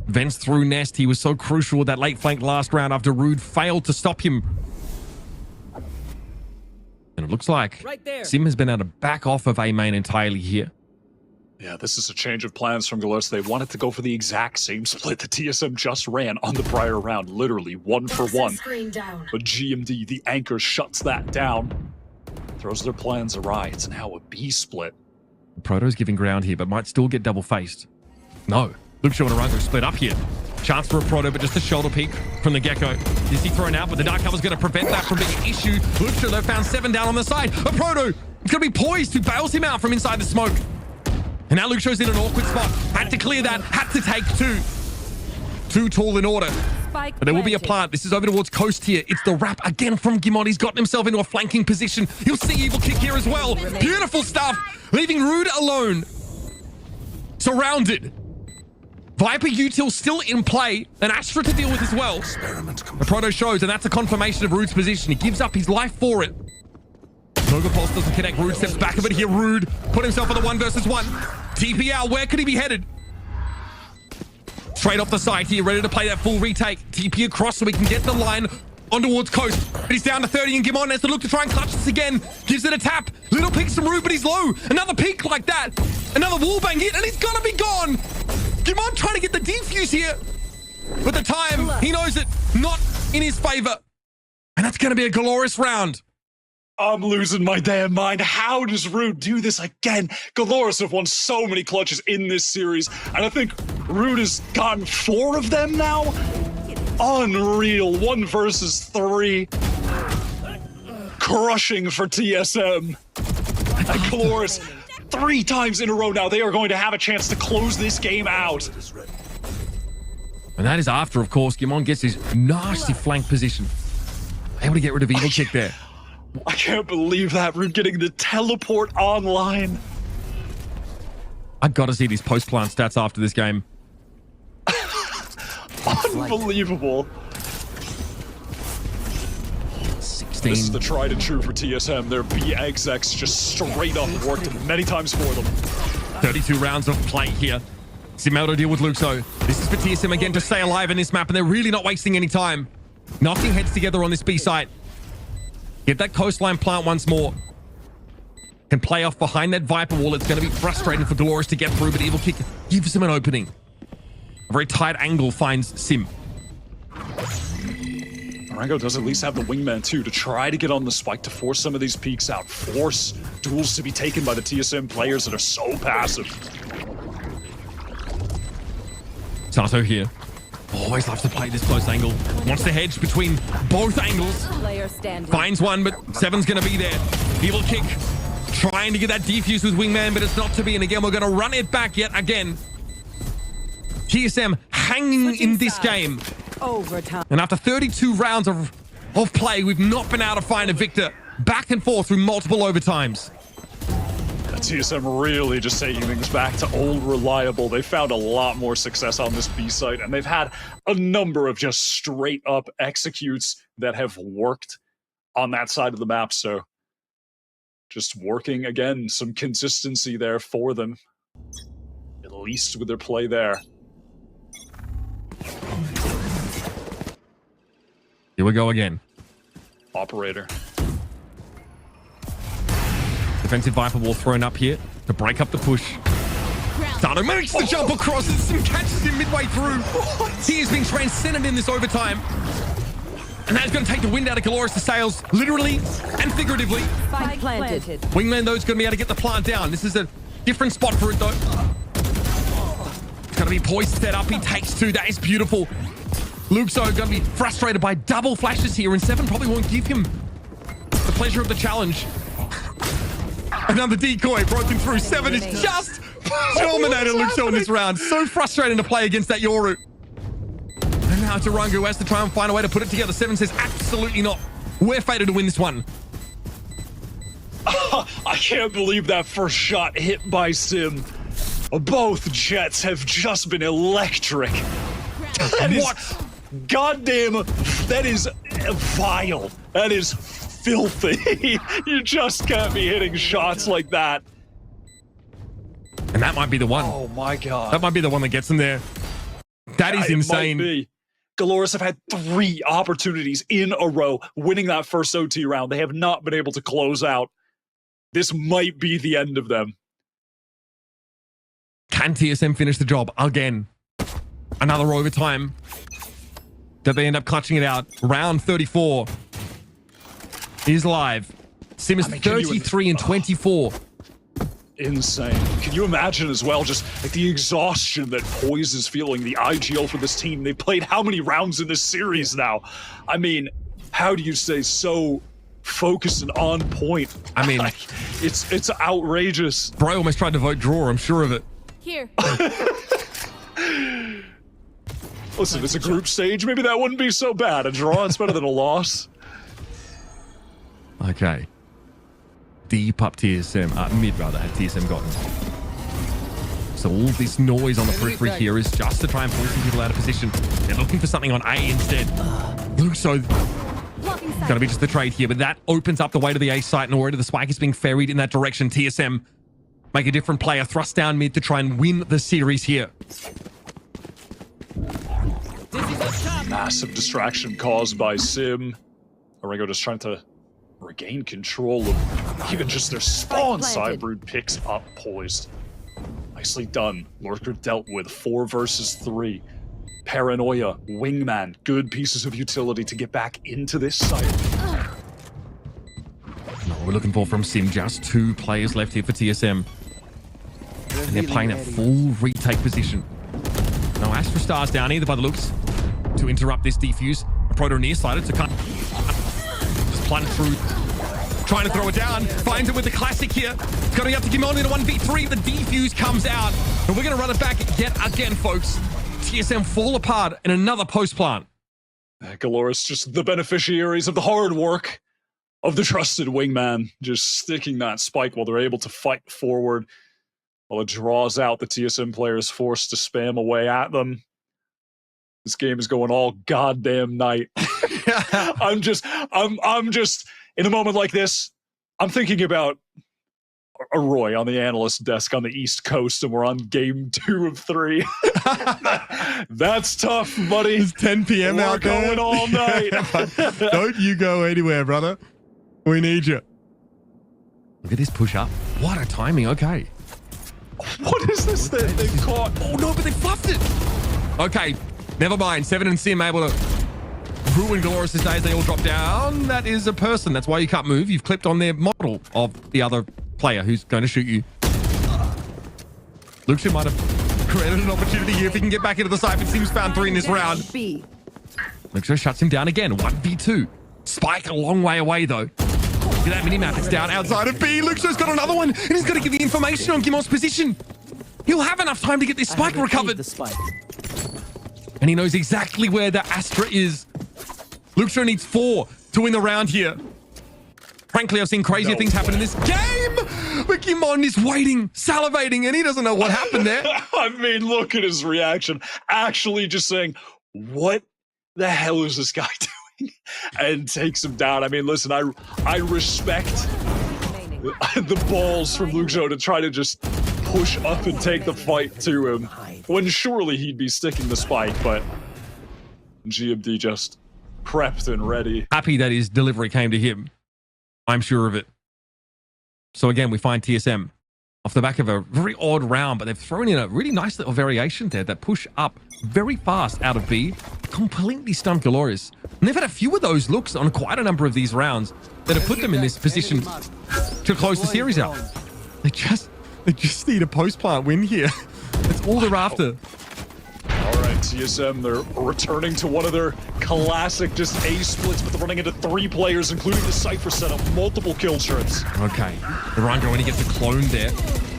Vents through Nest. He was so crucial with that late flank last round after Rude failed to stop him. And it looks like Sim has been able to back off of A main entirely here. Yeah, this is a change of plans from Galorys. They wanted to go for the exact same split that TSM just ran on the prior round, literally 1 for 1. But GMD, the anchor, shuts that down. Throws their plans awry. It's now a B split. Proto's giving ground here, but might still get double-faced. No. Luxo and Orango split up here. Chance for a Proto, but just a shoulder peek from the Gecko. Is he thrown out? But the Dark Cover's going to prevent that from being an issue. Luxo, though, found 7 down on the side. A Proto! It's going to be poised to bails him out from inside the smoke. And now Luxo's in an awkward spot. Had to clear that. Had to take 2. Too tall in order. But there will be a plant. This is over towards Coast here. It's the wrap again from Gimon. He's gotten himself into a flanking position. You'll see Evil Kick here as well. Beautiful stuff. Leaving Rude alone. Surrounded. Viper util still in play. An Astra to deal with as well. The Proto shows, and that's a confirmation of Rude's position. He gives up his life for it. Nova Pulse doesn't connect. Rude steps back a bit here. Rude put himself on the 1 versus 1. TP out. Where could he be headed? Straight off the side here, ready to play that full retake. TP across so we can get the line on towards Coast. But he's down to 30 and Gimon has to look to try and clutch this again. Gives it a tap. Little peeks from Rude, but he's low. Another peek like that. Another wallbang hit, and he's gonna be gone. Gimon trying to get the defuse here. But the time, he knows it, not in his favor. And that's gonna be a Galorys round. I'm losing my damn mind. How does Rude do this again? Galorys have won so many clutches in this series, and I think Rude has gotten 4 of them now? Unreal. 1 versus 3. Crushing for TSM. And Galorys, 3 times in a row now, they are going to have a chance to close this game out. And that is after, of course, Gimon gets his nasty flank position. Able to get rid of Evil Kick there. I can't believe that. Rude getting the teleport online. I gotta see these post-plant stats after this game. Unbelievable. 16. This is the tried and true for TSM. Their BXX just straight up worked many times for them. 32 rounds of play here. Simeldo deal with Luxo. This is for TSM again to stay alive in this map, and they're really not wasting any time. Knocking heads together on this B site. Get that coastline plant once more. Can play off behind that Viper wall. It's going to be frustrating for Galorys to get through, but Evil Kick gives him an opening. A very tight angle finds Sim. Orango does at least have the wingman too to try to get on the spike to force some of these peaks out. Force duels to be taken by the TSM players that are so passive. Sato here. Always loves to play this close angle. Wants to hedge between both angles. Finds one, but 7's going to be there. Evil Kick trying to get that defuse with wingman, but it's not to be. And again, we're going to run it back yet again. TSM hanging in this game. Overtime. And after 32 rounds of play, we've not been able to find a victor. Back and forth through multiple overtimes. TSM really just taking things back to old reliable. They found a lot more success on this B site, and they've had a number of just straight up executes that have worked on that side of the map. So just working again, some consistency there for them, at least with their play there. Here we go again. Operator. Defensive Viper wall thrown up here to break up the push. Sato makes the jump across and Sim catches him midway through. He has been transcendent in this overtime. And that's going to take the wind out of Galorys' sails, literally and figuratively. Spike planted. Wingman, though, is going to be able to get the plant down. This is a different spot for it, though. It's going to be poised set up. He takes 2. That is beautiful. Luxo going to be frustrated by double flashes here, and 7 probably won't give him the pleasure of the challenge. Another decoy broken through. 7 is just dominated Luxo in this round. So frustrating to play against that Yoru. And now Tarangu has to try and find a way to put it together. 7 says, absolutely not. We're fated to win this one. I can't believe that first shot hit by Sim. Both jets have just been electric. That is goddamn. That is vile. That is filthy. You just can't be hitting shots like that. And that might be the one. Oh my god. That might be the one that gets him there. That is insane. Might be. Galorys have had 3 opportunities in a row winning that first OT round. They have not been able to close out. This might be the end of them. Can TSM finish the job again? Another overtime. That they end up clutching it out. Round 34 is live. Sim is 33 and 24. Insane. Can you imagine as well just like the exhaustion that Poise is feeling, the IGL for this team? They've played how many rounds in this series now? I mean, how do you stay so focused and on point? I mean, like, it's outrageous. Bro almost tried to vote draw, I'm sure of it. Here. Listen, it's a group stage. Maybe that wouldn't be so bad. A draw, it's better than a loss. Okay. Deep up TSM, mid rather, had TSM gotten. So all this noise on the periphery here is just to try and pull some people out of position. They're looking for something on A instead. So gonna be just the trade here, but that opens up the way to the A site, and already the spike is being ferried in that direction. TSM make a different player, thrust down mid to try and win the series here. Massive distraction caused by Sim. Oringo just trying to regain control of even just their spawn side. Brood picks up Poised. Nicely done. Lurker dealt with 4 versus 3. Paranoia, Wingman, good pieces of utility to get back into this site. We're looking for from Sim, just 2 players left here for TSM. And they're playing at full retake position. No Astra Stars down either by the looks to interrupt this defuse. Proto nearsighted to cut. Just plunge through. Trying to throw it down. Finds it with the classic here. Going up to Gimon in a 1v3. The defuse comes out. And we're going to run it back yet again, folks. TSM fall apart in another post plant. Galorys just the beneficiaries of the hard work of the trusted Wingman. Just sticking that spike while they're able to fight forward. While it draws out, the TSM players forced to spam away at them. This game is going all goddamn night. I'm just in a moment like this, I'm thinking about a Roy on the analyst desk on the East Coast, and we're on game 2 of 3. That's tough, buddy. It's 10 p.m. out there. We're going all night. Don't you go anywhere, brother. We need you. Look at this push up. What a timing. Okay. What is this thing they caught? Oh no, but they fluffed it. Okay, never mind. 7 and Sim able to ruin Galorys' days. They all drop down. That is a person. That's why you can't move. You've clipped on their model of the other player who's going to shoot you. Luxo might have created an opportunity here if he can get back into the site, but Sim's found 3 in this round. Luxo shuts him down again. 1v2. Spike a long way away though. Look at that mini-map. It's down outside of B. Luxo's got another one, and he's got to give the information on Gimon's position. He'll have enough time to get this spike recovered. And he knows exactly where the Astra is. Luxo needs 4 to win the round here. Frankly, I've seen crazier things happen in this game. But Gimon is waiting, salivating, and he doesn't know what happened there. I mean, look at his reaction. Actually just saying, what the hell is this guy doing? And takes him down. I mean, listen, I respect the balls from Luxo to try to just push up and take the fight to him when surely he'd be sticking the spike, but GMD just prepped and ready. Happy that his delivery came to him. I'm sure of it. So again, we find TSM off the back of a very odd round, but they've thrown in a really nice little variation there that push up very fast out of B, completely stunned Galorys. And they've had a few of those looks on quite a number of these rounds that have put them in this position to close the series out. They just need a post plant win here. That's all they're after. All right, TSM, they're returning to one of their classic just A splits, but they're running into 3 players, including the Cypher setup, multiple kill trips. Okay. The Rango only gets a clone there.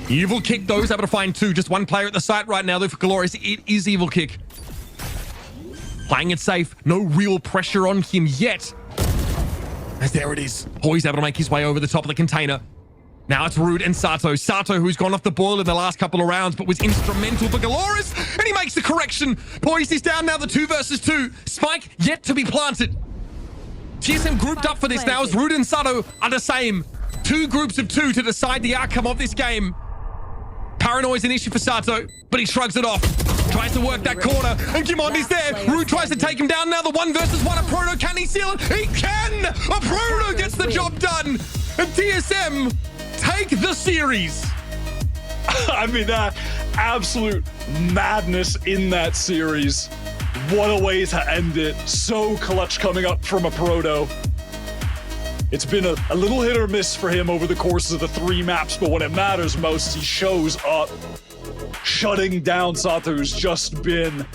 Evil Kick, though, is able to find 2. Just 1 player at the site right now, though, for Galorys. It is Evil Kick. Playing it safe. No real pressure on him yet. As there it is. Poised able to make his way over the top of the container. Now it's Rude and Sato. Sato, who's gone off the boil in the last couple of rounds, but was instrumental for Galorys. And he makes the correction. Poised is down now, the 2 versus 2. Spike yet to be planted. TSM grouped up for this now as Rude and Sato are the same. 2 groups of 2 to decide the outcome of this game. Paranoia's an issue for Sato, but he shrugs it off. Tries to work that corner, and Kimon is there. Rude tries to take him down now. The 1 versus 1. A Proto, can he seal it? He can! A Proto gets the job done! And TSM take the series. I mean, that absolute madness in that series. What a way to end it. So clutch coming up from a Proto. It's been a little hit or miss for him over the course of the 3 maps, but when it matters most, he shows up, shutting down Sato, who's just been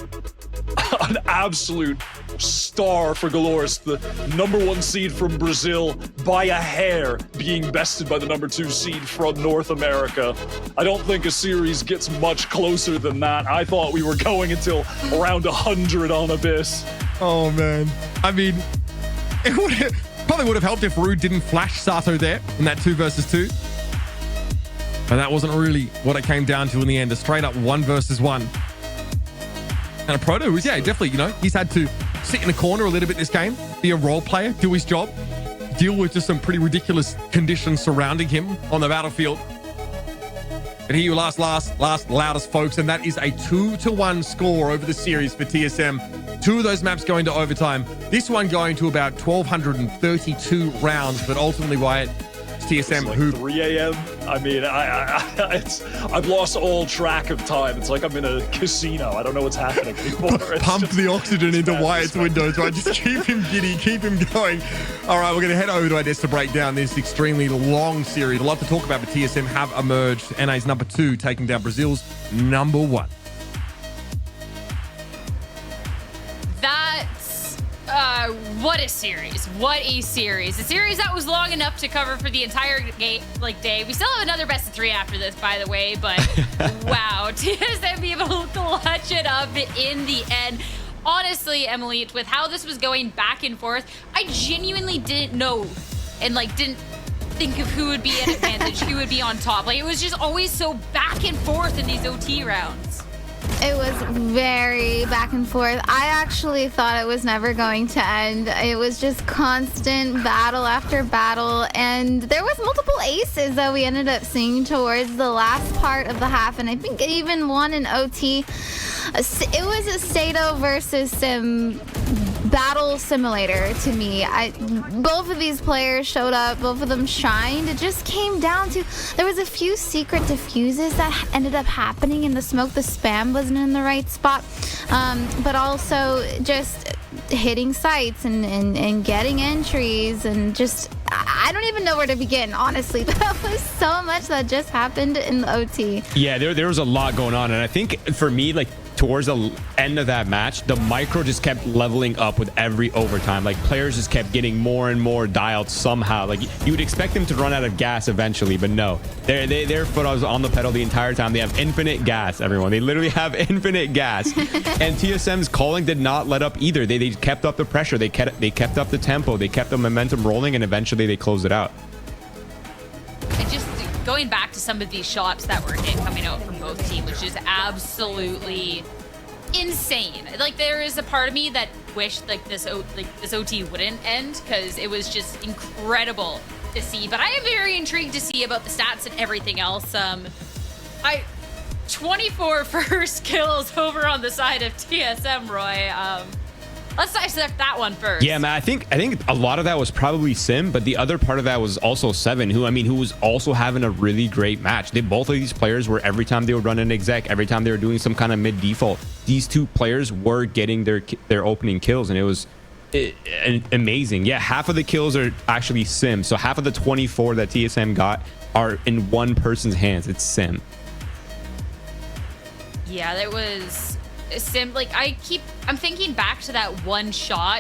an absolute star for Galorys, the #1 seed from Brazil, by a hair, being bested by the #2 seed from North America. I don't think a series gets much closer than that. I thought we were going until around 100 on Abyss. Oh, man. I mean, it probably would have helped if Rude didn't flash Sato there in that 2 versus 2. But that wasn't really what it came down to in the end. A straight up 1 versus 1. And a Proto who's, yeah, definitely, he's had to sit in a corner a little bit this game, be a role player, do his job, deal with just some pretty ridiculous conditions surrounding him on the battlefield. But he last loudest, folks, and that is a 2-1 score over the series for TSM. 2 of those maps going to overtime. This one going to about 1,232 rounds, but ultimately, Wyatt, it's TSM like who 3 a.m. I mean, I've lost all track of time. It's like I'm in a casino. I don't know what's happening anymore. pump the oxygen into Wyatt's windows, right? Just keep him giddy, keep him going. All right, we're going to head over to our desk to break down this extremely long series. A lot to talk about, but TSM have emerged. NA's #2 taking down Brazil's #1. What a series. What a series. A series that was long enough to cover for the entire day. We still have another best of 3 after this, by the way, but wow. TSM be able to clutch it up in the end. Honestly, Emily, with how this was going back and forth, I genuinely didn't know and didn't think of who would be at advantage, who would be on top. It was just always so back and forth in these OT rounds. It was very back and forth. I actually thought it was never going to end. It was just constant battle after battle, and there was multiple aces that we ended up seeing towards the last part of the half, and I think it even won in OT. It was a Stato versus Sim battle simulator to me. Both of these players showed up, both of them shined. It just came down to, there was a few secret diffuses that ended up happening in the smoke. The spam wasn't in the right spot, but also just hitting sites and getting entries, and just, I don't even know where to begin, honestly. That was so much that just happened in the OT. Yeah, there was a lot going on, and I think for me, towards the end of that match, the micro just kept leveling up with every overtime. Players just kept getting more and more dialed somehow. You would expect them to run out of gas eventually, but no. Their foot was on the pedal the entire time. They have infinite gas, everyone. They literally have infinite gas. And TSM's calling did not let up either. They kept up the pressure. They kept up the tempo. They kept the momentum rolling, and eventually they closed it out. And just going back to some of these shots that were coming out from both teams, which is absolutely insane. There is a part of me that wished this OT wouldn't end, because it was just incredible to see. But I am very intrigued to see about the stats and everything else. 24 first kills over on the side of TSM, Roy. Let's dissect that one first. Yeah, man, I think a lot of that was probably Sim, but the other part of that was also Seven, who was also having a really great match. Both of these players were, every time they would run an exec, every time they were doing some kind of mid default, these 2 players were getting their opening kills, and it was amazing. Yeah, half of the kills are actually Sim, so half of the 24 that TSM got are in one person's hands. It's Sim. Yeah, that was like I'm thinking back to that one shot